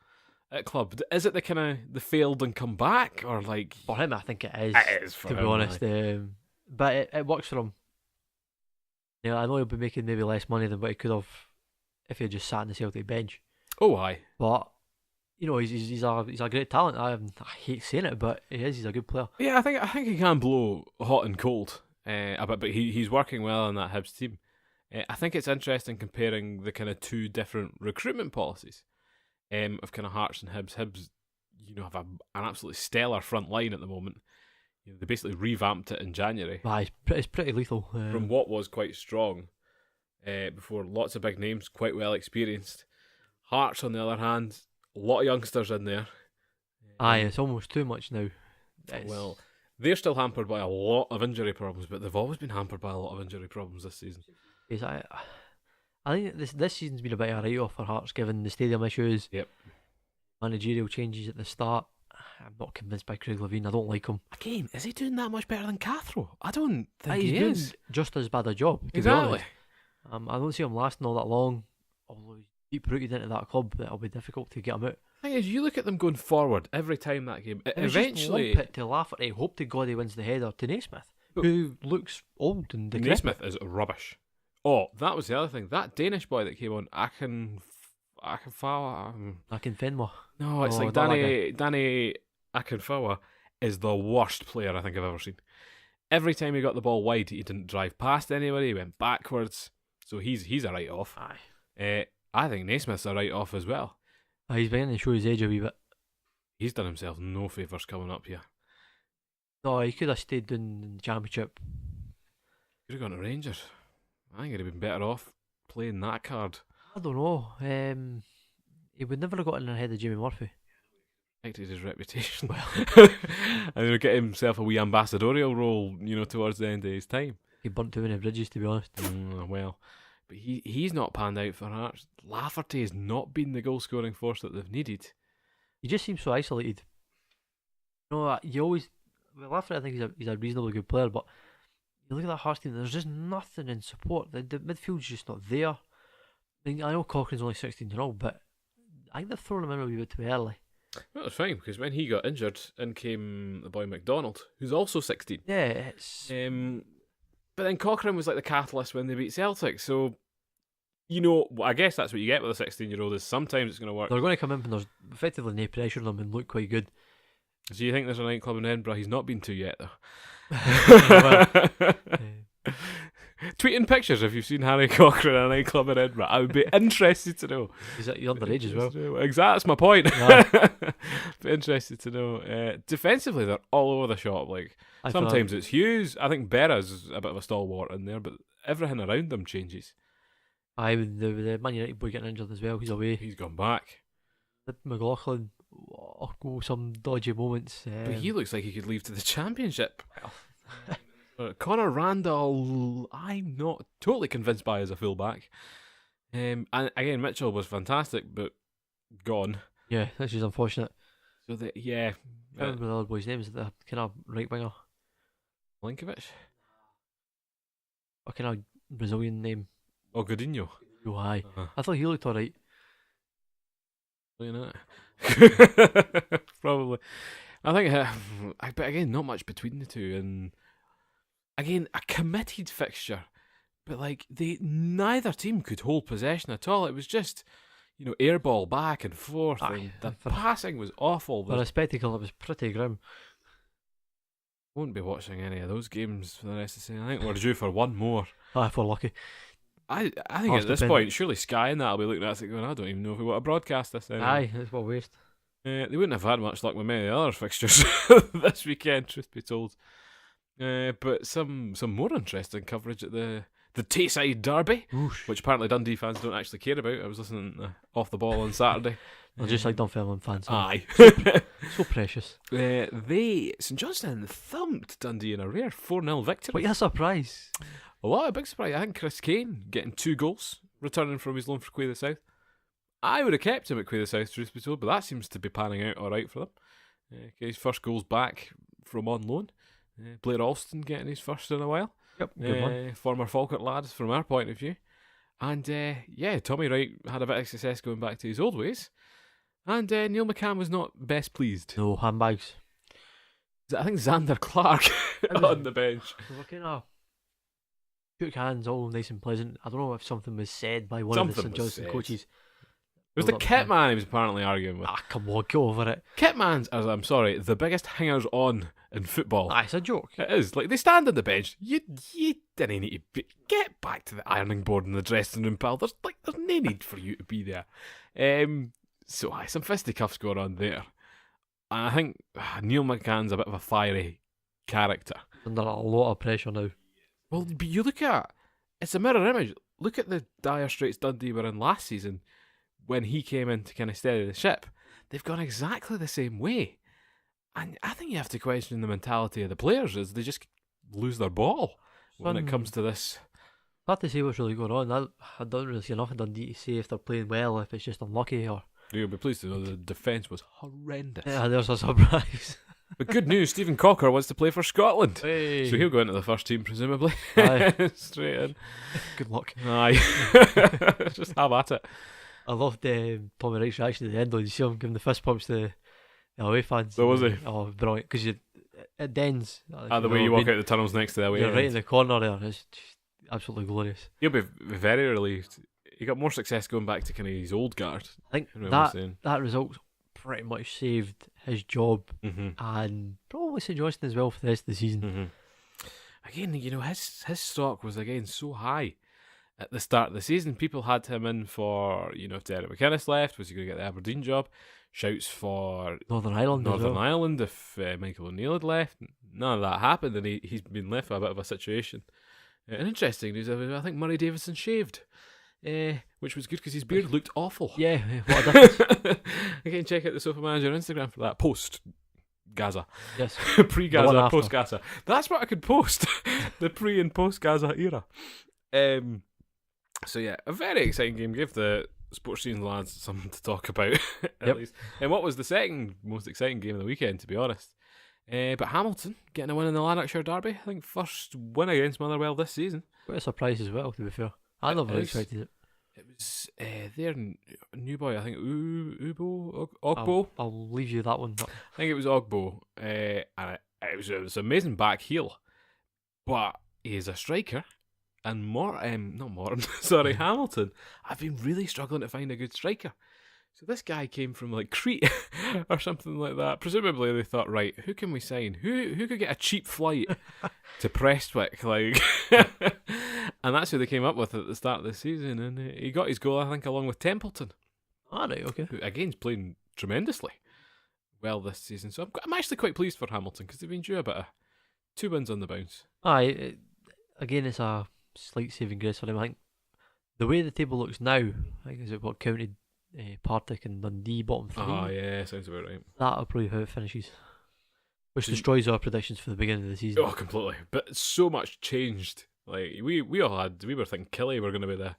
at club? Is it the kind of the failed and come back, or like For him, I think it is. it is for to be him, honest. aye. But it works for him. I know he'll be making maybe less money than what he could have if he had just sat on the Celtic bench. Oh, aye. But he's a great talent. I hate saying it, but he is. He's a good player. Yeah, I think he can blow hot and cold. But he's working well on that Hibs team. I think it's interesting comparing the kind of two different recruitment policies of kind of Hearts and Hibs. Hibs, have an absolutely stellar front line at the moment. They basically revamped it in January It's pretty lethal. from what was quite strong before. Lots of big names, quite well experienced. Hearts, on the other hand, a lot of youngsters in there. It's almost too much now. Well, they're still hampered by a lot of injury problems, but they've always been hampered by a lot of injury problems this season. I think this season's been a bit of a write-off for Hearts, given the stadium issues. Yep. Managerial changes at the start. I'm not convinced by Craig Levein. I don't like him. Again, is he doing that much better than Cathro? I don't think He's he doing is. just as bad a job. To be Exactly. honest. I don't see him lasting all that long. Although he's deep rooted into that club, it'll be difficult to get him out. The thing is, you look at them going forward every time that game. It was Eventually, just lump it to laugh at. Hope to God he wins the header to Naismith, who looks old and decrepit. Naismith is rubbish. Oh, that was the other thing. That Danish boy that came on, Akinfawa. Akinfenwa. No, it's like not Danny Akinfawa is the worst player I think I've ever seen. Every time he got the ball wide, he didn't drive past anybody. He went backwards. So he's a write off. Aye. I think Naismith's a write off as well. He's beginning to show his age a wee bit. He's done himself no favours coming up here. No, he could have stayed in the Championship. Could have gone to Rangers. I think he'd have been better off playing that card. I don't know. He would never have got in ahead of Jamie Murphy. Protected his reputation. And he'll get himself a wee ambassadorial role, towards the end of his time. He burnt too many bridges, to be honest. Well, but he's not panned out for Hearts. Lafferty has not been the goal scoring force that they've needed. He just seems so isolated. You always... Well, Lafferty, I think he's a reasonably good player, but you look at that Hearts team, there's just nothing in support. The midfield's just not there. I know Cochrane's only 16-year-old, but I think they've thrown him in a wee bit too early. Well, it's fine, because when he got injured, in came the boy McDonald, who's also 16. Yeah, it's... But then Cochrane was like the catalyst when they beat Celtic, so... I guess that's what you get with a 16-year-old, is sometimes it's going to work. They're going to come in when there's effectively no pressure on them and look quite good. So you think there's a nightclub in Edinburgh he's not been to yet, though? Tweeting pictures if you've seen Harry Cochrane at a nightclub in Edinburgh. I would be interested to know. He's underage as well. Exactly, that's my point. Yeah. Be interested to know. Defensively, they're all over the shop. Like sometimes it's Hughes. I think Berra's a bit of a stalwart in there, but everything around them changes. The Man United boy getting injured as well. He's away. He's gone back. McLaughlin, some dodgy moments. But he looks like he could leave to the Championship. Conor Randall, I'm not totally convinced by as a fullback. And again, Mitchell was fantastic, but gone. Yeah, that's just unfortunate. So I can't remember the other boy's name. Is the kind of right winger? Linkovic? A kind of Brazilian name. Oh, Godinho. Oh, aye. I thought he looked alright. Probably. I think, but again, not much between the two, and again, a committed fixture, but like neither team could hold possession at all. It was just, air ball back and forth, and the passing was awful. For a spectacle, it was pretty grim. Won't be watching any of those games for the rest of the season. I think we're due for one more. If we're lucky. I think at this point, surely Sky and that'll be looking at it going, I don't even know if we want to broadcast this anymore. Aye, it's what a waste. They wouldn't have had much luck with many of the other fixtures this weekend, truth be told. But some more interesting coverage at the Tayside Derby, which apparently Dundee fans don't actually care about. I was listening to Off the Ball on Saturday. They're just like Dunfermline fans. Aye. So precious. St Johnstone thumped Dundee in a rare 4-0 victory. What a surprise. A lot of big surprise. I think Chris Kane getting 2 goals returning from his loan for Quay the South. I would have kept him at Quay the South, truth be told, but that seems to be panning out all right for them. His first goal's back from on loan. Blair Alston getting his first in a while. Yep, good one. Former Falkirk lads from our point of view. And Tommy Wright had a bit of success going back to his old ways. And Neil McCann was not best pleased. No handbags. I think Xander Clark on the bench. We're kind of shook hands, all nice and pleasant. I don't know if something was said by one of the St Johnstone coaches. It was the kit man he was apparently arguing with. Come on, get over it. Kit man's, I'm sorry, the biggest hangers on in football. It's a joke. It is. Like, they stand on the bench. You didn't need to get back to the ironing board in the dressing room, pal. There's no need for you to be there. So some fisticuffs going on there. And I think Neil McCann's a bit of a fiery character. Under a lot of pressure now. Well, but you look at it's a mirror image. Look at the dire straits Dundee were in last season when he came in to kind of steady the ship. They've gone exactly the same way. And I think you have to question the mentality of the players as they just lose their ball when it comes to this. Hard to see what's really going on. I don't really see enough in Dundee to say if they're playing well, if it's just unlucky or... You'll be pleased to know the defence was horrendous. Yeah, there's a surprise. But good news, Stephen Cocker wants to play for Scotland. Hey. So he'll go into the first team, presumably. Aye. Straight in. Good luck. Aye. Just have at it. I loved Tommy Wright's reaction at the end. Though. You see him giving the fist pumps to the away fans. So was he? Oh, brilliant. Because it dens. The way you walk out the tunnels next to the away You're end. right in the corner there. It's just absolutely glorious. He'll be very relieved. He got more success going back to kind of his old guard. I think that result pretty much saved his job and probably St Johnstone as well for the rest of the season. Again, his stock was again so high at the start of the season. People had him in for, if Derek McInnes left, was he going to get the Aberdeen job? Shouts for Northern Ireland if Michael O'Neill had left. None of that happened, and he's been left with a bit of a situation. And interesting news, I think Murray Davison shaved. Which was good because his beard looked awful. Yeah, what a difference. Again, check out the Sofamanager Instagram for that. Post Gaza. Yes. Pre-Gaza, post-Gaza. That's what I could post. The pre and post-Gaza era. So yeah, a very exciting game. Give the sports scene lads something to talk about, at least. And what was the second most exciting game of the weekend, to be honest? But Hamilton getting a win in the Lanarkshire Derby. I think first win against Motherwell this season. Quite a surprise as well, to be fair. I never expected it. It was their new boy, I think, Ogbo. I'll leave you that one. I think it was Ogbo. And it was an amazing back heel. But he is a striker. And Hamilton. I've been really struggling to find a good striker. So this guy came from like Crete or something like that. Presumably they thought, right, who can we sign? Who could get a cheap flight to Prestwick? Like, and that's who they came up with at the start of the season. And he got his goal, I think, along with Templeton. Right, okay. Who again's playing tremendously well this season. So I'm actually quite pleased for Hamilton because they've been due a bit of 2 wins on the bounce. Again, it's a slight saving grace for them. I think the way the table looks now, I think is it what counted Partick and Dundee bottom 3. Oh yeah, sounds about right. That'll probably how it finishes, which destroys our predictions for the beginning of the season. Oh, completely. But so much changed. Like we were thinking Killie were going to be the.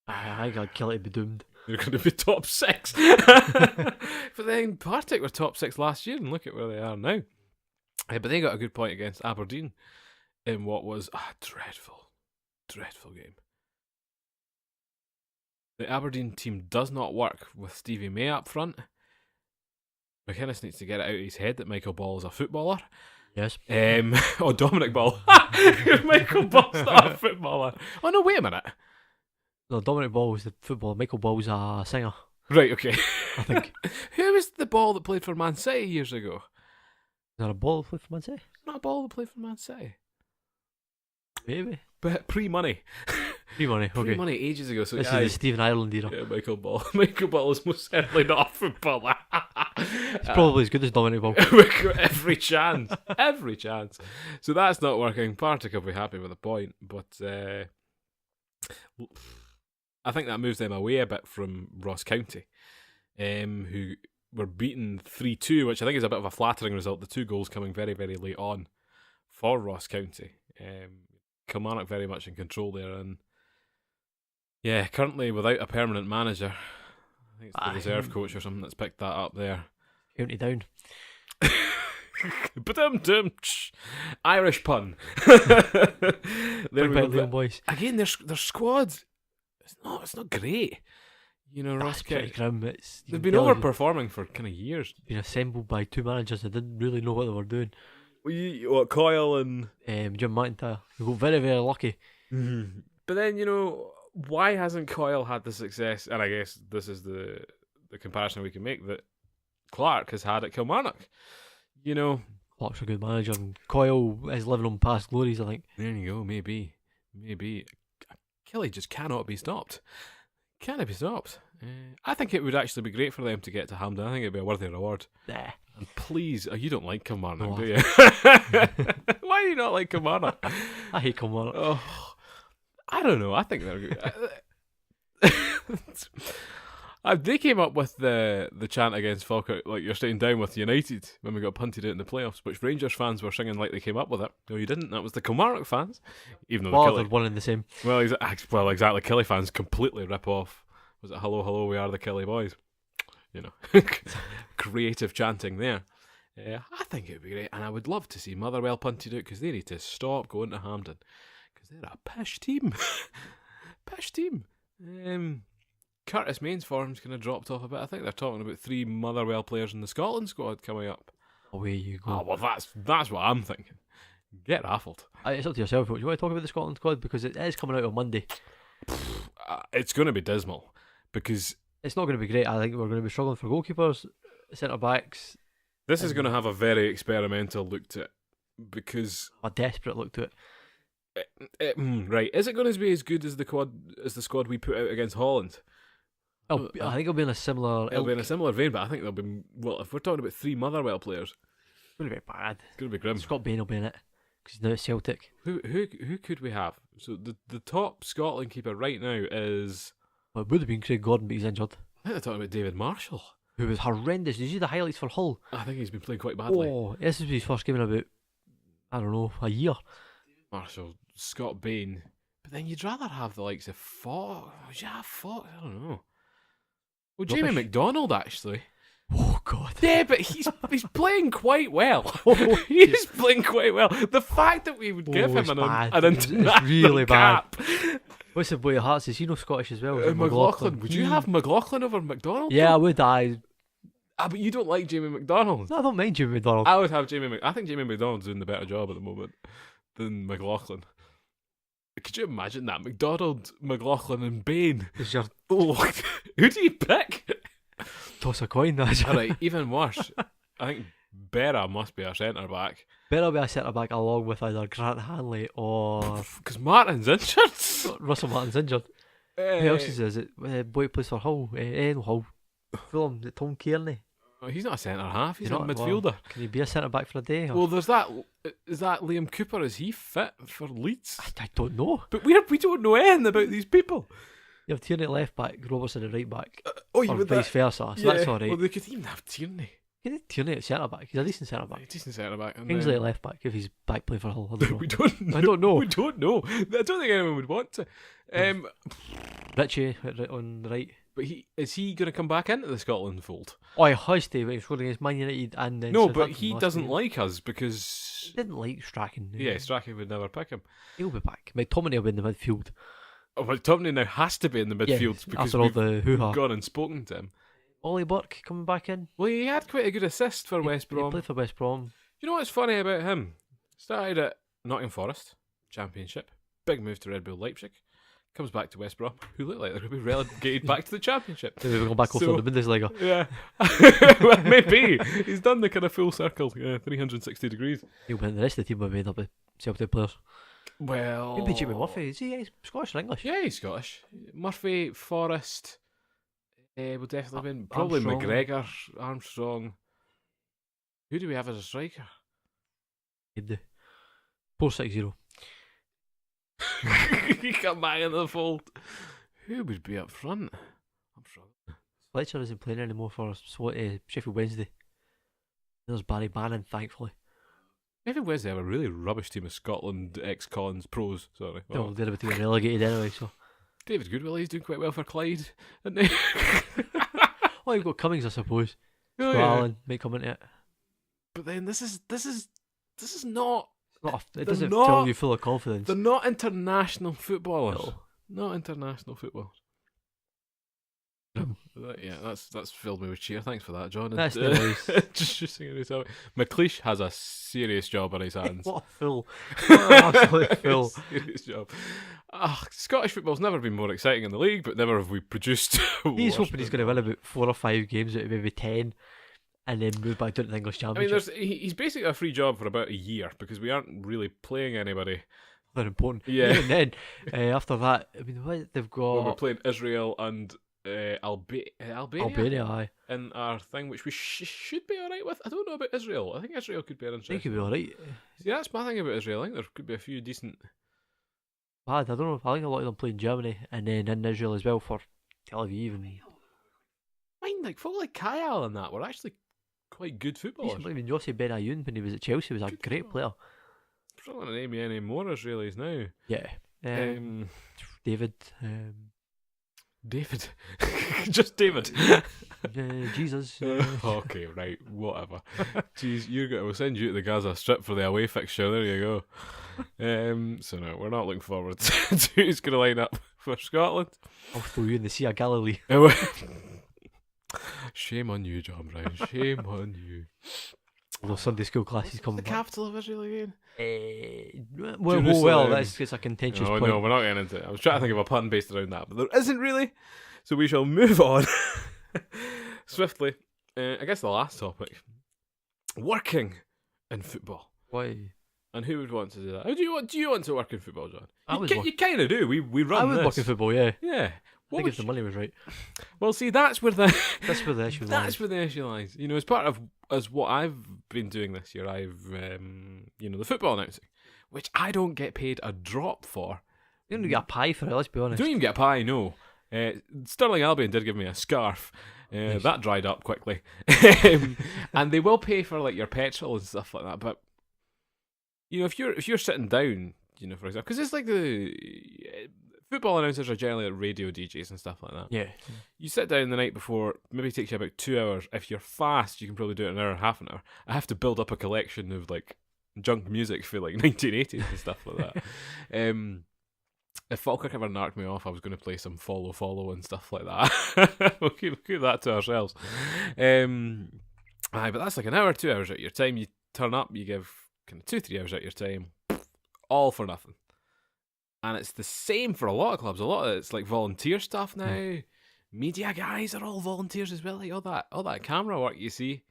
I got Killie be doomed. They're going to be top 6, but then Partick were top 6 last year, and look at where they are now. But they got a good point against Aberdeen in what was a dreadful game. The Aberdeen team does not work with Stevie May up front. McInnes needs to get it out of his head that Michael Ball is a footballer. Yes. Dominic Ball. Michael Ball's not a footballer. Oh no, wait a minute. No, Dominic Ball was the footballer. Michael Ball's a singer. Right, okay. I think. Who was the Ball that played for Man City years ago? Is that a Ball that played for Man City? Not a Ball that played for Man City. Maybe. But pre-money. Pre-money, okay. Pre-money ages ago. So this is the Stephen Ireland era. Yeah, Michael Ball. Michael Ball is most certainly not a footballer. He's probably as good as Dominic Ball. Every chance. Every chance. So that's not working. Partick will be happy with the point. But I think that moves them away a bit from Ross County, who were beaten 3-2, which I think is a bit of a flattering result. The 2 goals coming very, very late on for Ross County. Kilmarnock very much in control there, and Yeah, currently without a permanent manager. I think it's the Aye. reserve coach or something that's picked that up there. County down. Ba-dum-dum-tsh. Irish pun. There Bring we back go. Liam boys. Again, their squad, it's not great. You know, Ross That's pretty Kent, grim. they've been overperforming for kind of years. Been assembled by two managers that didn't really know what they were doing. What, Coyle and... Jim McIntyre. We got very, very lucky. But then, you know, why hasn't Coyle had the success? And I guess this is the comparison we can make that Clark has had at Kilmarnock. You know, Clark's a good manager, and Coyle is living on past glories, I think. there you go. Maybe Kelly just cannot be stopped. Cannot be stopped. I think it would actually be great for them to get to Hampden. I think it'd be a worthy reward. Nah. And please, you don't like Kilmarnock, No. do you? Why do you not like Kilmarnock? I hate Kilmarnock. Oh, I don't know. I think they're good. They came up with the chant against Falkirk, like, you're staying down with United, when we got punted out in the playoffs, which Rangers fans were singing like they came up with it. No, you didn't. That was the Kilmarnock fans. Even though Well, the they're Killie, one and the same. well, exactly. Killie fans completely rip off. Was it "Hello, hello, we are the Killie boys"? You know, creative chanting there. I think it would be great, and I would love to see Motherwell punted out because they need to stop going to Hampden because they're a pish team. Pish team. Curtis Main's form's kind of dropped off a bit. I think they're talking about 3 Motherwell players in the Scotland squad coming up. Away you go. Oh, well, that's what I'm thinking. Get raffled. It's up to yourself. Do you want to talk about the Scotland squad? Because it is coming out on Monday. It's going to be dismal because It's not going to be great. I think we're going to be struggling for goalkeepers, centre backs. this is going to have a very experimental look to it because A desperate look to it. right, is it going to be as good as the squad we put out against Holland? I think it'll be in a similar. It'll be in a similar vein, but I think there'll be, well, if we're talking about 3 Motherwell players, It's going to be bad. it's going to be grim. Scott Bain will be in it because he's now at Celtic. Who could we have? So the top Scotland keeper right now is, Well, it would have been Craig Gordon, but he's injured. I think they're talking about David Marshall. Who was horrendous. Did you see the highlights for Hull? I think he's been playing quite badly. Oh, this is his first game in about, I don't know, a year. Marshall, Scott Bain, but then you'd rather have the likes of Fox. Would you have Fox? I don't know. Well, Jamie Rubbish. McDonald actually. Oh God. Yeah, but he's playing quite well. Oh, He's playing quite well. The fact that we would give Oh, him it's an bad. It's international really bad. cap. What's the boy of Hearts? Is he no Scottish as well? Is it McLaughlin. Would you have McLaughlin over McDonald? Yeah, I would. I But you don't like Jamie McDonald. don't mind Jimmy McDonald. I would have I think Jamie McDonald's doing the better job at the moment than McLaughlin. Could you imagine that? McLaughlin and Bain. Is your Oh, who do you pick? toss a coin? That's Alright, even worse. I think Berra must be our centre back. Better be a centre back along with either Grant Hanley or Because Martin's injured. Russell Martin's injured. Who else is it? Boy who plays for Hull. No, Hull. Fulham. Tom Kearney. Oh, he's not a centre half, he's He's a not- midfielder. well, can he be a centre back for a day? Or? Well, there's that. Is that Liam Cooper? Is he fit for Leeds? I don't know. But we don't know anything about these people. You have Tierney at left back, Robertson at right back, Oh, you or would vice versa. So that's all right. Well, they could even have Tierney. You need Tierney at centre back. He's a decent centre back. Decent centre back. and Kingsley then- at left back if he's back playing for Hull. I don't know. We don't know. I don't know. We don't know. I don't think anyone would want to. Richie on the right. But is he going to come back into the Scotland fold? Oh, he has to. When he scored against Man United and then No, but Southampton he last doesn't year. like us because He didn't like Strachan. yeah, Strachey would never pick him. He'll be back. McTominay will be in the midfield. Oh, but Tomney now has to be in the midfield Yeah, because after all we've the hoo-ha. gone and spoken to him. Ollie Burke coming back in. Well, he had quite a good assist for West He Brom. played for West Brom. You know what's funny about him? Started at Nottingham Forest, Championship. Big move to Red Bull Leipzig. Comes back to West Brom, who look like they're going to be relegated back to the Championship. Maybe we're going back So- over to the Bundesliga. Yeah. Well, maybe. He's done the kind of full circle, 360 degrees. He'll be in the rest of the team will be made up of Celtic players. Well... Maybe Jimmy Murphy. Is he Scottish or English? Yeah, he's Scottish. Murphy, Forrest, will definitely be in. Probably Armstrong. McGregor, Armstrong. Who do we have as a striker? He'd do. 460. He come back into the fold. Who would be up front? I'm struggling. Fletcher isn't playing anymore for Sheffield Wednesday. There's Barry Bannon, thankfully. Maybe Wednesday have a really rubbish team of Scotland ex-cons pros. Sorry. Well, they're about to get relegated anyway, so. David Goodwill, he's doing quite well for Clyde, isn't he? Well, you've got Cummings, I suppose. Oh, So yeah. Allen might come into it. But then this is not. It's not it They're doesn't not- fill you full of confidence. They're not international footballers. No. Not international footballers. Yeah, that's filled me with cheer. Thanks for that, John. That's no worries. Just singing it out. McLeish has a serious job on his hands. What a fool. What an absolute fool. Serious job. Scottish football's never been more exciting in the league, but never have we produced. He's worse hoping he's going to win about 4 or 5 games out of maybe 10 and then move back down to the English I mean, Championship. he's basically a free job for about a year because we aren't really playing anybody. They're important. Yeah. Even then, after that, I mean, they've Well, we're got playing Israel and Albania Albania, aye. in our thing, which we should be alright with. I don't know about Israel. I think Israel could be an They interesting. could be alright. See, that's my thing about Israel. I think there could be a few decent. Bad, I don't know. I think a lot of them play in Germany and then in Israel as well for Tel Aviv. And Mind, like folk like Kyle and that were actually quite good footballers. even Jose Benayoun when he was at Chelsea was a Good great player. I'm not going to name you any more Israelis now. Yeah. David. David. Just David. Jesus. Okay, right, whatever. Jeez, we'll send you to the Gaza Strip for the away fixture. There you go. So no, we're not looking forward to who's going to line up for Scotland. I'll throw you in the Sea of Galilee. Shame on you, John Brown. Shame on you. Those Sunday school classes What's coming the back. capital of Israel again? Well, Jerusalem. that's a contentious Oh point. no, we're not getting into it. I was trying to think of a pun based around that, but there isn't really. So we shall move on swiftly. I guess the last topic: working in football. Why? And who would want to do that? How do you want to work in football, John? You, you kind of do. We run I would this. work in football, yeah. Yeah. I think if the money was right. Well, see, that's where the That's where the issue lies. that's where the issue lies. You know, as part of what I've been doing this year, I've the football announcing, which I don't get paid a drop for. You don't get a pie for it, let's be honest. Don't even get a pie, no. Sterling Albion did give me a scarf. Nice. That dried up quickly. And they will pay for like your petrol and stuff like that. But you know, if you're sitting down, you know, for example, because it's like the football announcers are generally like radio DJs and stuff like that. Yeah. You sit down the night before, maybe it takes you about 2 hours. If you're fast, you can probably do it in an hour and half an hour. I have to build up a collection of like junk music for like 1980s and stuff like that. If Falkirk ever narked me off, I was going to play some follow and stuff like that. we'll keep that to ourselves. But that's like an hour, 2 hours out of your time. You turn up, you give kind of 2-3 hours out of your time, all for nothing. And it's the same for a lot of clubs. A lot of it's like volunteer stuff now. Media guys are all volunteers as well. Like all that camera work you see.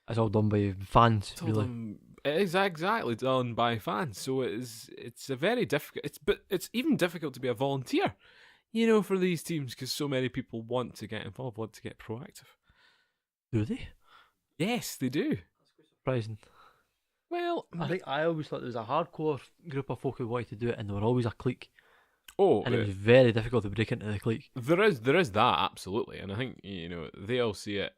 It's all done by fans, It's all really. it is exactly done by fans. So it's a very difficult. It's even difficult to be a volunteer, you know, for these teams because so many people want to get involved, want to get proactive. Do they? Yes, they do. Surprising. Well, I always thought there was a hardcore group of folk who wanted to do it and they were always a clique. oh, And it was very difficult to break into the clique. there is that absolutely, and I think you know they all see it.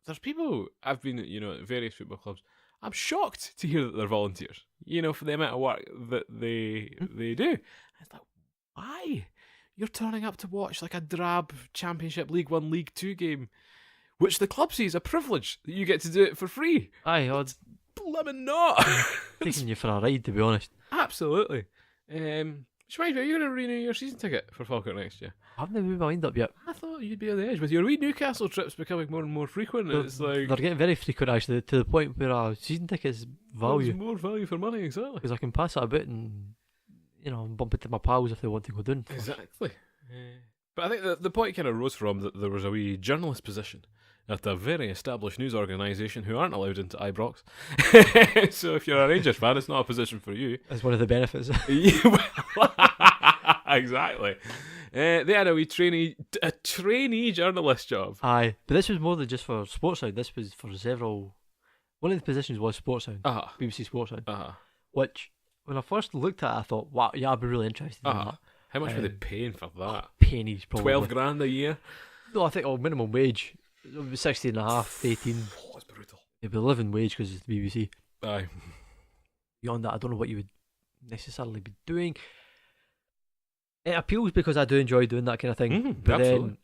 There's people I've been at various football clubs. I'm shocked to hear that they're volunteers. You know, for the amount of work that they do. And it's like, why? You're turning up to watch like a drab Championship League 1, League 2 game, which the club sees a privilege that you get to do it for free. Aye, I'd Blimmin' not. taking you for a ride, to be honest. Absolutely. Which reminds me, are you going to renew your season ticket for Falkirk next year? I haven't moved my mind up yet. I thought you'd be on the edge with your wee Newcastle trips becoming more and more frequent. It's like They're getting very frequent, actually, to the point where a season ticket's value. there's more value for money, exactly. Because I can pass it a bit and, bump it to my pals if they want to go down. Exactly. But I think the point kind of rose from that there was a wee journalist position at a very established news organisation who aren't allowed into Ibrox. So if you're a Rangers fan, it's not a position for you. That's one of the benefits. Exactly. They had a wee trainee journalist job. Aye, but this was more than just for Sportsound. This was for several. One of the positions was Sportsound, BBC Sportsound, which when I first looked at it, I thought, wow, yeah, I'd be really interested in that. How much were they paying for that? Pennies, probably. 12 grand a year? No, I think minimum wage. It would be 16 and a half, 18. Oh, that's brutal. It'd be living wage because it's the BBC. Aye. Beyond that, I don't know what you would necessarily be doing. It appeals because I do enjoy doing that kind of thing. But absolutely. then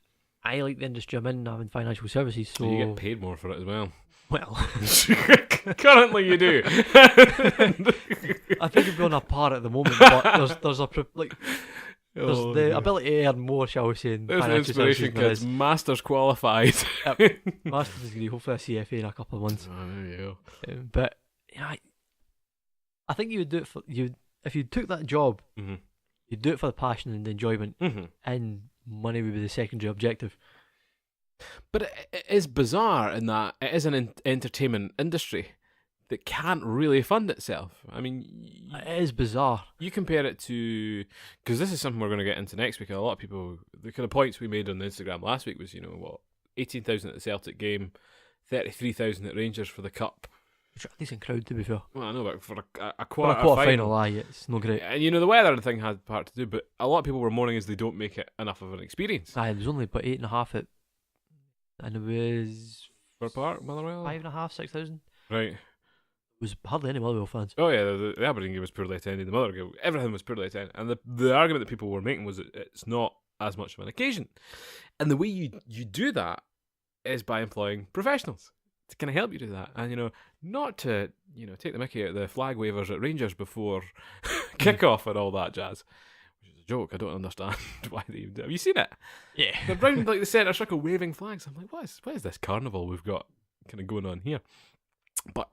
I like the industry I'm in. I'm in financial services, so You get paid more for it as well. well, Currently, you do. I think we're on a par at the moment. But there's the ability to earn more, shall we say, in There's an financial services inspiration, than kids. is Masters qualified. master's degree, hopefully a CFA in a couple of months. Oh, there you go. But yeah, I think you would do it for you if you took that job. Mm-hmm. You'd do it for the passion and the enjoyment, Mm-hmm. and money would be the secondary objective. But it is bizarre in that it is an entertainment industry that can't really fund itself. I mean, It is bizarre. you compare it to, because this is something we're going to get into next week. A lot of people, the kind of points we made on the Instagram last week was, 18,000 at the Celtic game, 33,000 at Rangers for the cup. Which is a decent crowd, to be fair. Well, I know, but for a For quarter, a quarter final, aye, it's no great. And the weather thing had part to do, but a lot of people were mourning as they don't make it enough of an experience. Aye, there was only about 8.5 at, and it was For Park, Motherwell? 5.5, 6,000. Right. It was hardly any Motherwell fans. Oh yeah, the Aberdeen game was poorly attended. The Mother game, everything was poorly attended, and the argument that people were making was that it's not as much of an occasion, and the way you do that is by employing professionals to kind of help you do that, and not to take the mickey out of the flag wavers at Rangers before kickoff and all that jazz, which is a joke. I don't understand why they even do. Have you seen it? Yeah. They're round like the centre circle waving flags. I'm like, what is this carnival we've got kind of going on here? But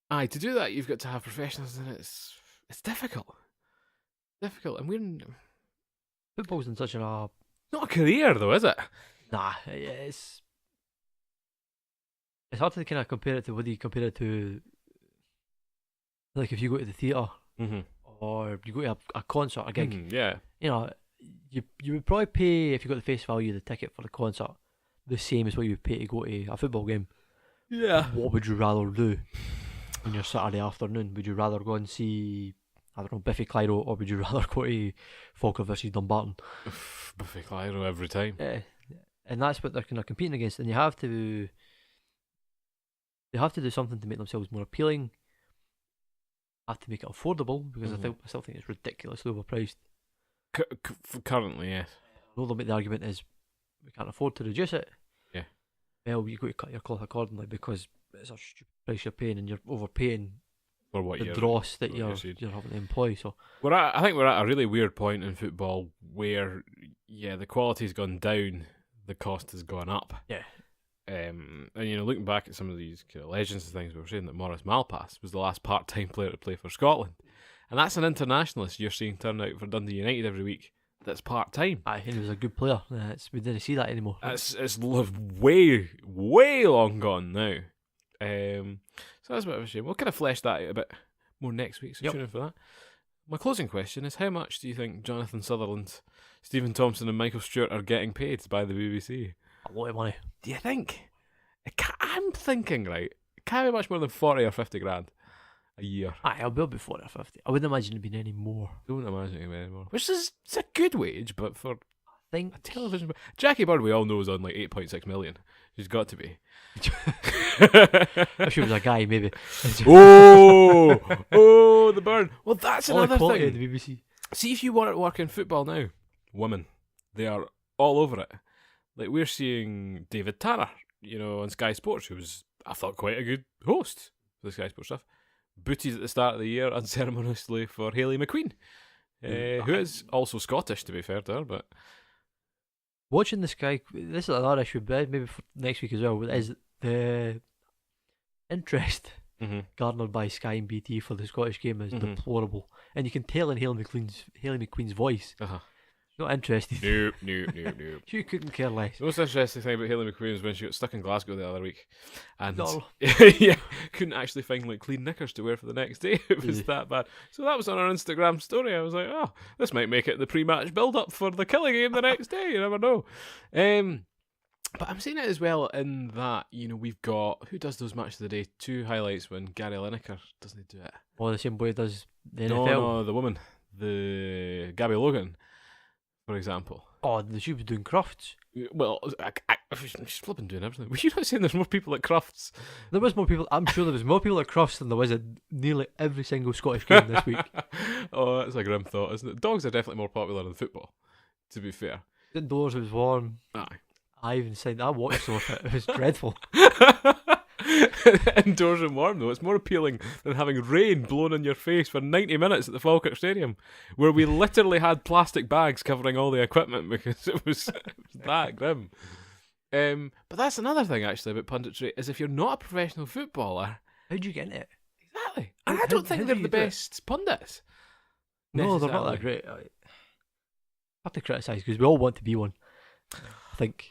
aye, to do that you've got to have professionals, and it's difficult. And we're Football's in such a not a career though, is it? nah. It's hard to kind of compare it to whether you compare it to like if you go to the theatre Mm-hmm. or you go to a concert, a gig. Mm-hmm, yeah. You would probably pay, if you got the face value of the ticket for the concert, the same as what you would pay to go to a football game. Yeah. What would you rather do on your Saturday afternoon? Would you rather go and see, I don't know, Biffy Clyro, or would you rather go to Falkirk versus Dumbarton? Buffy Clyro every time. And that's what they're kind of competing against, and they have to do something to make themselves more appealing. Have to make it affordable, because I still think it's ridiculously overpriced. Currently, yes. I know they'll make the argument is we can't afford to reduce it. Yeah. Well, you got to cut your cloth accordingly, because it's a stupid price you're paying, and you're overpaying For what the dross that what you're you're having to employ. So I think we're at a really weird point in football where, the quality's gone down, the cost has gone up. yeah, And looking back at some of these kind of legends and things, we were saying that Maurice Malpass was the last part-time player to play for Scotland, and that's an internationalist you're seeing turn out for Dundee United every week. That's part-time. aye, he was a good player. We didn't see that anymore. It's way long gone now. So that's a bit of a shame. We'll kind of flesh that out a bit more next week, so Yep. tune in for that. My closing question is, how much do you think Jonathan Sutherland, Stephen Thompson and Michael Stewart are getting paid by the BBC? A lot of money. Do you think? I'm thinking, right, it can't be much more than 40 or 50 grand a year. Aye, I'll be about 40 or 50. I wouldn't imagine it being any more. Don't imagine it anymore. Which is, it's a good wage, but for I think a television... Jackie Bird, we all know, is on like 8.6 million. She's got to be. if she was a guy, maybe. the Bird. Well, that's All the another quality thing. of the BBC. See, if you want to work in football now, women, they are all over it. Like, we're seeing David Tanner, on Sky Sports, who was, I thought, quite a good host for the Sky Sports stuff. Booties at the start of the year, unceremoniously, for Hayley McQueen, who is also Scottish, to be fair to her, but... Watching the Sky, this is another issue, but maybe for next week as well, is the interest garnered by Sky and BT for the Scottish game is deplorable. And you can tell in Hayley McQueen's voice, not interested. Nope. She couldn't care less. The most interesting thing about Hayley McQueen was when she got stuck in Glasgow the other week, and No. couldn't actually find clean knickers to wear for the next day. It was that bad. So that was on our Instagram story. I was like, oh, this might make it the pre-match build-up for the Killie game the next day. You never know. But I'm seeing it as well in that we've got, who does those match of the day 2 highlights when Gary Lineker doesn't do it? Or the same boy does the NFL. No, the woman, the Gabby Logan. for example. Oh, she was doing Crufts. Well, she's flipping doing everything. Were you not saying there's more people at Crufts? There was more people. I'm sure there was more people at Crufts than there was at nearly every single Scottish game this week. Oh, that's a grim thought, isn't it? Dogs are definitely more popular than football, to be fair. Indoors it was warm. Aye. I even said I watched some of it. It was dreadful. Indoors and warm, though. It's more appealing than having rain blown in your face for 90 minutes at the Falkirk Stadium, where we literally had plastic bags covering all the equipment because it was that grim. But that's another thing, actually, about punditry, is if you're not a professional footballer... How'd you get into it? Exactly. And I don't think they're the best pundits. No, they're not that great. I have to criticise because we all want to be one. I think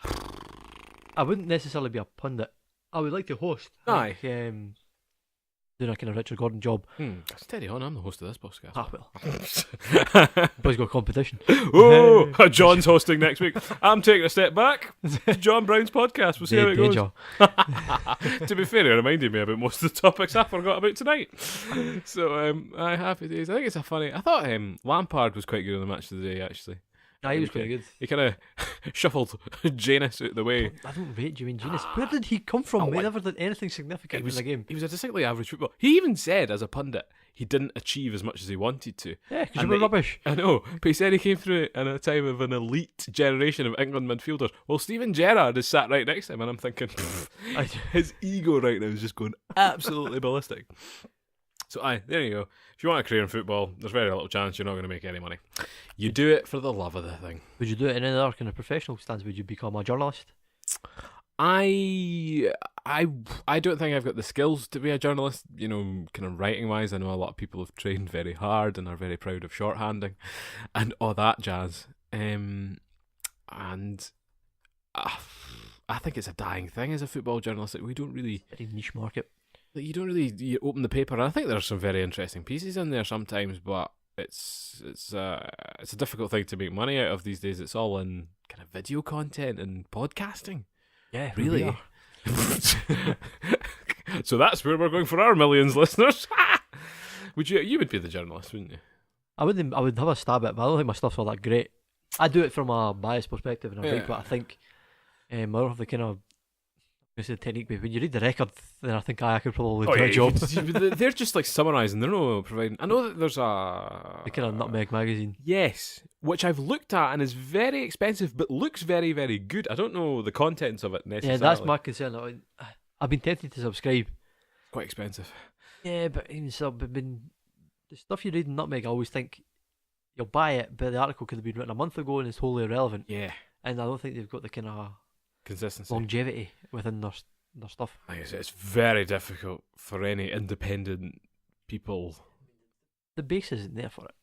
I wouldn't necessarily be a pundit. I would like to host. Aye. Doing a kind of Richard Gordon job. Steady on, I'm the host of this podcast. Ah, well. Boys got competition. Oh, John's hosting next week. I'm taking a step back. It's John Brown's podcast. We'll see how it goes. To be fair, it reminded me about most of the topics I forgot about tonight. So, happy days. I think it's a funny... I thought Lampard was quite good on the match of the day, actually. Nah, he was quite good. He kind of shuffled Janus out the way. I don't rate Jermaine Janus. Where did he come from? He never did anything significant in the game. He was a distinctly average footballer. He even said, as a pundit, he didn't achieve as much as he wanted to. Yeah, because you were rubbish. I know, but he said he came through in a time of an elite generation of England midfielders. Well, Steven Gerrard is sat right next to him, and I'm thinking, his ego right now is just going absolutely ballistic. So, there you go. If you want a career in football, there's very little chance you're not going to make any money. You do it for the love of the thing. Would you do it in any other kind of professional stance? Would you become a journalist? I don't think I've got the skills to be a journalist, kind of writing wise. I know a lot of people have trained very hard and are very proud of shorthanding and all that jazz. And I think it's a dying thing as a football journalist. We don't really... Very niche market. You don't really open the paper, and I think there are some very interesting pieces in there sometimes, but it's a difficult thing to make money out of these days. It's all in kind of video content and podcasting. Yeah, really. So that's where we're going for our millions, listeners. You would be the journalist, wouldn't you? I would have a stab at it, but I don't think my stuff's all that great. I do it from a biased perspective, and I think I don't have the kind of... It's the technique, but when you read the record, then I think I could probably do a job. They're just like summarising. They're not providing. I know that there's the kind of Nutmeg magazine. Yes, which I've looked at and is very expensive, but looks very, very good. I don't know the contents of it necessarily. Yeah, that's my concern. I've been tempted to subscribe. Quite expensive. Yeah, but even so, the stuff you read in Nutmeg, I always think you'll buy it, but the article could have been written a month ago and it's wholly irrelevant. Yeah, and I don't think they've got the kind of consistency, longevity within their stuff. Like I said, it's very difficult for any independent people. The base isn't there for it.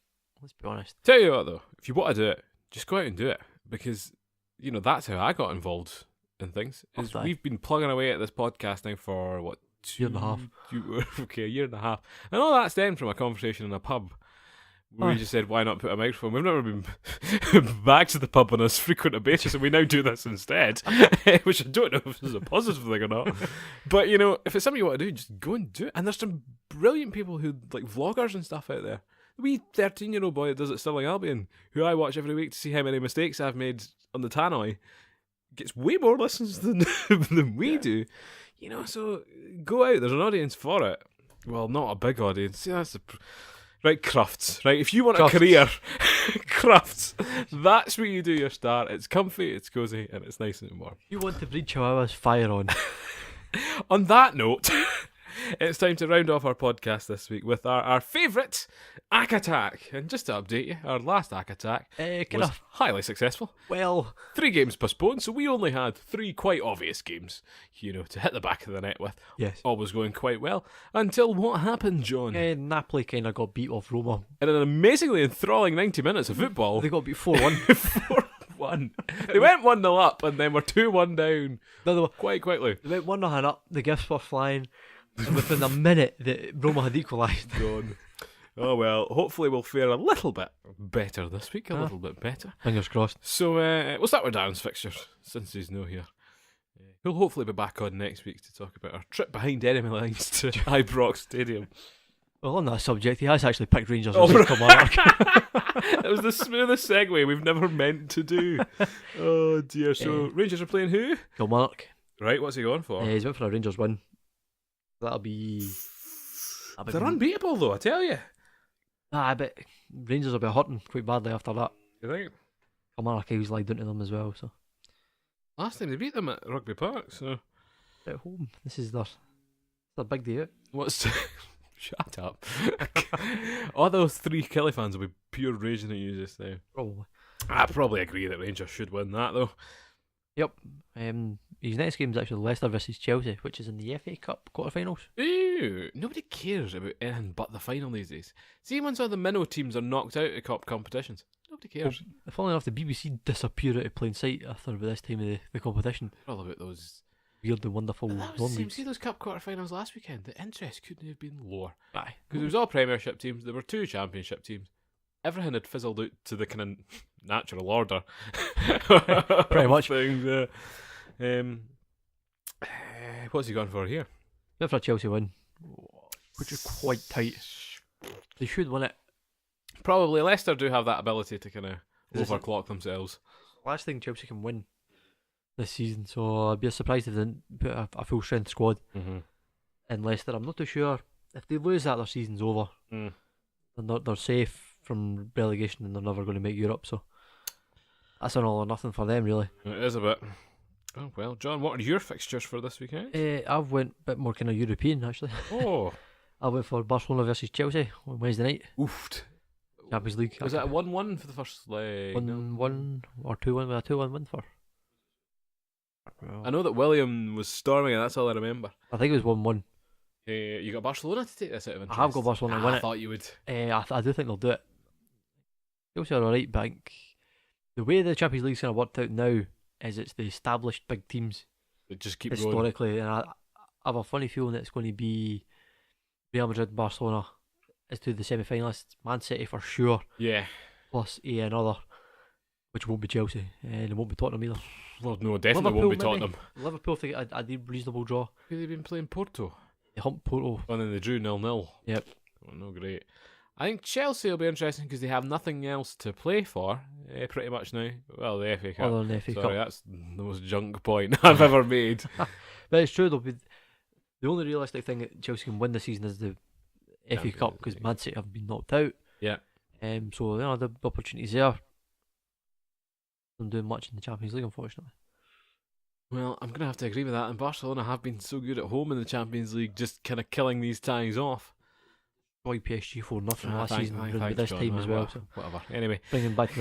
Let's be honest. Tell you what though, if you want to do it, just go out and do it, because that's how I got involved in things. We've been plugging away at this podcast now for what, year and a half. A year and a half, and all that stemmed from a conversation in a pub. We just said, why not put a microphone? We've never been back to the pub on as frequent a basis, and we now do this instead, which I don't know if this is a positive thing or not. But, if it's something you want to do, just go and do it. And there's some brilliant people who, like vloggers and stuff out there. The wee 13-year-old boy that does it Stirling Albion, who I watch every week to see how many mistakes I've made on the tannoy, gets way more listens than we do. So go out. There's an audience for it. Well, not a big audience. See, that's the... Right, Crufts. Right, if you want a career, Crufts. That's where you do your start. It's comfy, it's cosy, and it's nice and warm. You want to breed chihuahuas, fire on. On that note, it's time to round off our podcast this week with our favourite Ack Attack. And just to update you, our last Ack Attack was highly successful. Well, 3 games postponed, so we only had 3 quite obvious games, to hit the back of the net with. Yes. All was going quite well. Until what happened, John? Napoli kind of got beat off Roma. In an amazingly enthralling 90 minutes of football. They got beat 4-1. 4-1. They went 1-0 up and then were 2-1 down. No, quite quickly. They went 1-0 up, the gifts were flying. And within a minute, Roma had equalised. Gone. Oh well, hopefully we'll fare a little bit better this week, a little bit better. Fingers crossed. So we'll start with Darren's fixtures, since he's no here. He'll hopefully be back on next week to talk about our trip behind enemy lines to Ibrox Stadium. Well, on that subject, he has actually picked Rangers Oh, versus Kilmarnock. That was the smoothest segue we've never meant to do. Oh dear. So Rangers are playing who? Kilmarnock. Right, what's he going for? He's went for a Rangers win. That'll be... They're unbeatable though, I tell you. I bet Rangers will be hurting quite badly after that. You think? Kilmarnock was laid down to them as well, so... Last time they beat them at Rugby Park, so... At home. This is their big day out. What's... Shut up. All those 3 Kelly fans will be pure raging at you just now. Probably. I probably agree that Rangers should win that though. Yep. His next game is actually Leicester versus Chelsea, which is in the FA Cup quarterfinals. Ew, nobody cares about anything but the final these days. See, once all the minnow teams are knocked out of cup competitions, nobody cares. Well, funnily enough, the BBC disappear out of plain sight after about this time of the competition. All about those Weird and wonderful But that was the zone same. leagues. See those cup quarterfinals last weekend. The interest couldn't have been lower Aye. because it was all Premiership teams. There were 2 Championship teams. Everything had fizzled out to the kind of natural order. Pretty much. Things, what's he gone for here? Went for a Chelsea win, which is quite tight. They should win it. Probably Leicester do have that ability to kind of Is it- overclock themselves. Last thing Chelsea can win this season, so I'd be surprised if they didn't put a full strength squad Mm-hmm. in Leicester. I'm not too sure if they lose that, their season's over. Mm. They're safe from relegation and they're never going to make Europe. So that's an all or nothing for them, really. It is a bit. Oh well, John, what are your fixtures for this weekend? I've went a bit more kind of European actually. Oh, I went for Barcelona versus Chelsea on Wednesday night, oofed. Champions League. Was that a 1-1 for the first leg? 1-1 or 2-1 with a 2-1 win for? I know that William was storming it, that's all I remember. I think it was 1-1. You got Barcelona to take this out of interest? I have got Barcelona to win I it. thought you would. I do think they'll do it. Chelsea are alright, but I think the way the Champions League's kind of worked out now is it's the established big teams They just keep going. historically, and I have a funny feeling that it's going to be Real Madrid and Barcelona as to the semi-finalists, Man City for sure, Yeah. plus another, which won't be Chelsea, and it won't be Tottenham either. Well, no, definitely won't be Liverpool, maybe. Tottenham. Liverpool, if they get a reasonable draw, Who they been playing? Porto. they hump Porto. And then they drew 0-0. Yep. Oh, no, great. I think Chelsea will be interesting because they have nothing else to play for, pretty much now. Well, the FA Cup. Other than the FA Sorry, Cup. that's the most junk point I've ever made. But it's true, though. The only realistic thing that Chelsea can win this season is the FA Champions Cup because League. Man City have been knocked out. Yeah. So the opportunities there. Them doing much in the Champions League, unfortunately. Well, I'm going to have to agree with that. And Barcelona have been so good at home in the Champions League, just kind of killing these ties off. Boy, PSG 4-0 last Thanks, season, thanks, but this John. time as well. So Whatever. Anyway. bringing back to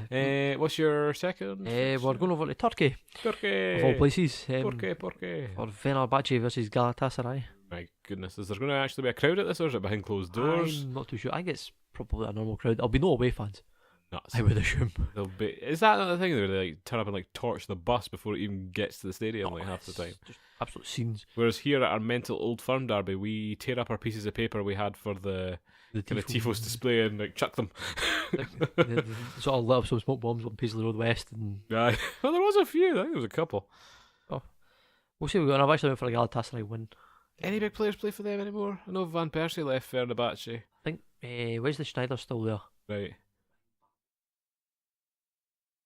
that. What's your second? We're going over to Turkey, Turkey. of all places. Turkey. For Fenerbahce versus Galatasaray. My goodness, is there going to actually be a crowd at this, or is it behind closed doors? I'm not too sure. I think it's probably a normal crowd. There'll be no away fans, Nuts. I would assume. There'll be. Is that another thing where they like turn up and like torch the bus before it even gets to the stadium like half the It's time? just absolute scenes. Whereas here at our mental Old Firm derby, we tear up our pieces of paper we had for the The kind of tifos display and like chuck them. they sort of lit up some smoke bombs on Paisley Road West, and Aye. Well, there was a few. I think there was a couple. we'll see. I've actually went for a Galatasaray win. Any big players play for them anymore? I know Van Persie left Fenerbahce. I think Wesley Schneider's still there Right,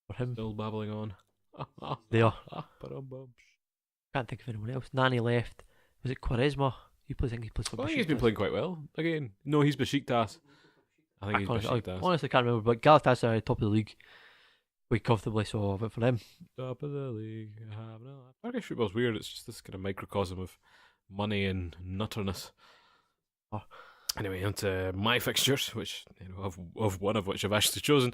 for him. still babbling on. There. Ba-dum-bum. Can't think of anyone else. Nani left. Was it Quaresma? He plays for I think he's been Besiktas. playing quite well again. No, he's Besiktas. I think he's I Besiktas. honestly can't remember, but Galatasaray top of the league quite comfortably, so I went for them. Top of the league. Turkish football's weird. It's just this kind of microcosm of money and nutterness. Oh. Anyway, on to my fixtures, which of one of which I've actually chosen.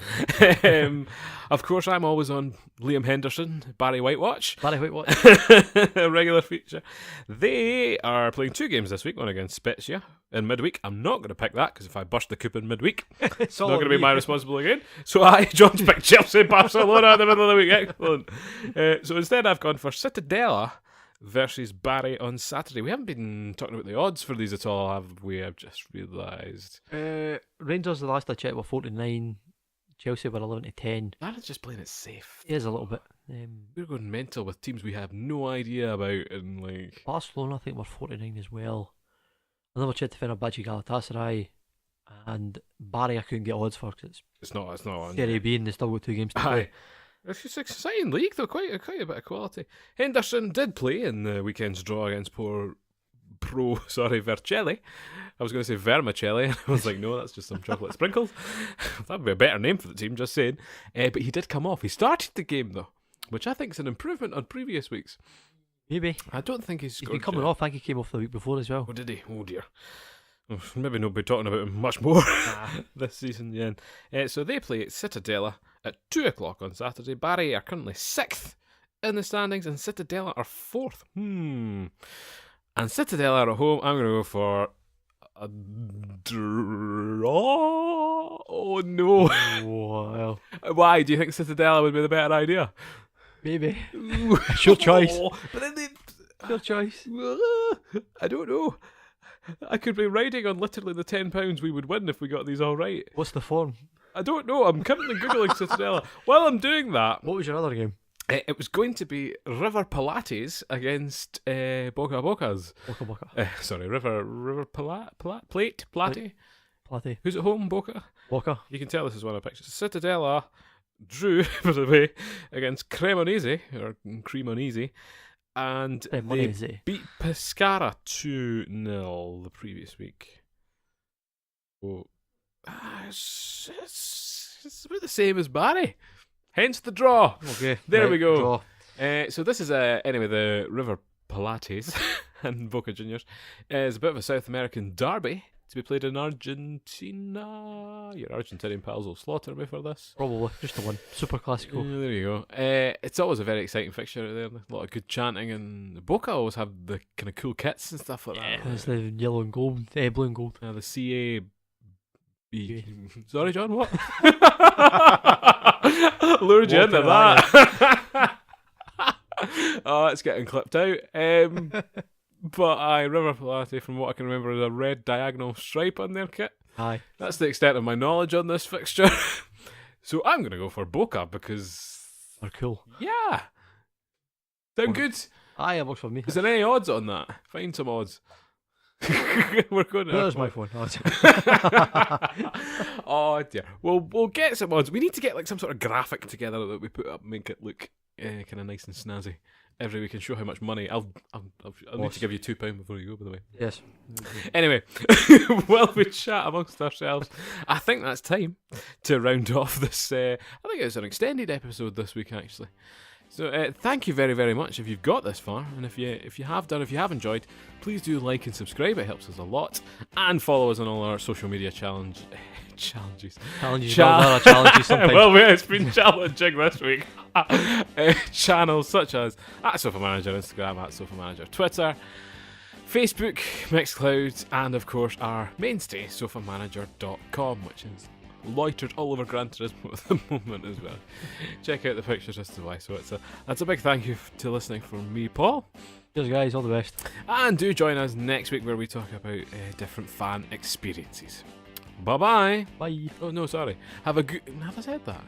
Of course, I'm always on Liam Henderson, Barry Whitewatch. Barry Whitewatch. A regular feature. They are playing 2 games this week, one against Spezia in midweek. I'm not going to pick that because if I burst the coop in midweek, It's not going to be my responsibility again. So John's picked Chelsea, Barcelona in the middle of the week. Excellent. So instead, I've gone for Cittadella versus Barry on Saturday. We haven't been talking about the odds for these at all, have we? I've just realised. Rangers, the last I checked, were 4-9. Chelsea were 11-10. That is just playing it safe. It is a little bit. We're going mental with teams we have no idea about, and like Barcelona, I think, were 4-9 as well. Another check to Fenerbahce Galatasaray. And Barry I couldn't get odds for because It's not on. Serie B and they still got 2 games to play. Aye. It's an exciting league though, quite a bit of quality. Henderson did play in the weekend's draw against Vercelli. I was going to say Vermicelli, and I was like, no, that's just some chocolate sprinkles. That'd be a better name for the team, just saying. But he did come off. He started the game though, which I think is an improvement on previous weeks. Maybe. I don't think he's been coming off. I think he came off the week before as well. Oh, did he? Oh dear. Maybe not be talking about him much more this season. Yeah. So they play at Cittadella at 2:00 on Saturday. Barry are currently 6th in the standings, and Cittadella are 4th. And Cittadella are at home. I'm going to go for a draw. Oh no! Wow. Why do you think Cittadella would be the better idea? Maybe. It's your choice. But then Your choice. I don't know. I could be riding on literally the £10 we would win if we got these all right. What's the form? I don't know. I'm currently Googling Cittadella. While I'm doing that, What was your other game? it was going to be River Pilates against Boca Bocas. Boca. Sorry, River Plate? Plate. Who's at home, Boca? Boca. You can tell this is one of the pictures. Cittadella drew, by the way, against Cremonese, and they beat Pescara 2-0 the previous week. Oh, it's about the same as Barry. Hence the draw. Okay. There we go. Draw. So this is anyway the River Pilates and Boca Juniors is a bit of a South American derby to be played in Argentina. Your Argentinian pals will slaughter me for this. Probably. Just the one. Super Classico. There you go. It's always a very exciting fixture out there. A lot of good chanting, and Boca always have the kind of cool kits and stuff like that. It's the yellow and gold. Blue and gold. The CAB. Sorry, John, what? Lured you into that. Oh, it's getting clipped out. But River Plate, from what I can remember, is a red diagonal stripe on their kit. Aye. That's the extent of my knowledge on this fixture. So I'm going to go for Boca because... They're cool. Yeah. Sound good? Aye, it works for me. Is there any odds on that? Find some odds. We're going to... There's my phone. Oh dear. We'll get some odds. We need to get like some sort of graphic together that we put up, make it look kind of nice and snazzy every week and show how much money. I'll need to give you £2 before you go, by the way. Yes. Anyway, while we chat amongst ourselves, I think that's time to round off this. I think it's an extended episode this week, actually. So thank you very, very much if you've got this far, and if you have enjoyed, please do like and subscribe. It helps us a lot, and follow us on all our social media challenges. Challenges sometimes. Well, it's been challenging this week. Channels such as @Sofamanager Instagram, @Sofamanager Twitter, Facebook, Mixcloud, and of course our mainstay Sofamanager.com, which is loitered all over Gran Turismo at the moment as well. Check out the pictures as to why. So that's a big thank you to listening from me, Paul. Cheers, guys. All the best. And do join us next week where we talk about different fan experiences. Bye-bye. Bye. Oh, no, sorry. Have I said that?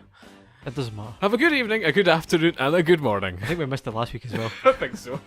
It doesn't matter. Have a good evening, a good afternoon, and a good morning. I think we missed it last week as well. I think so.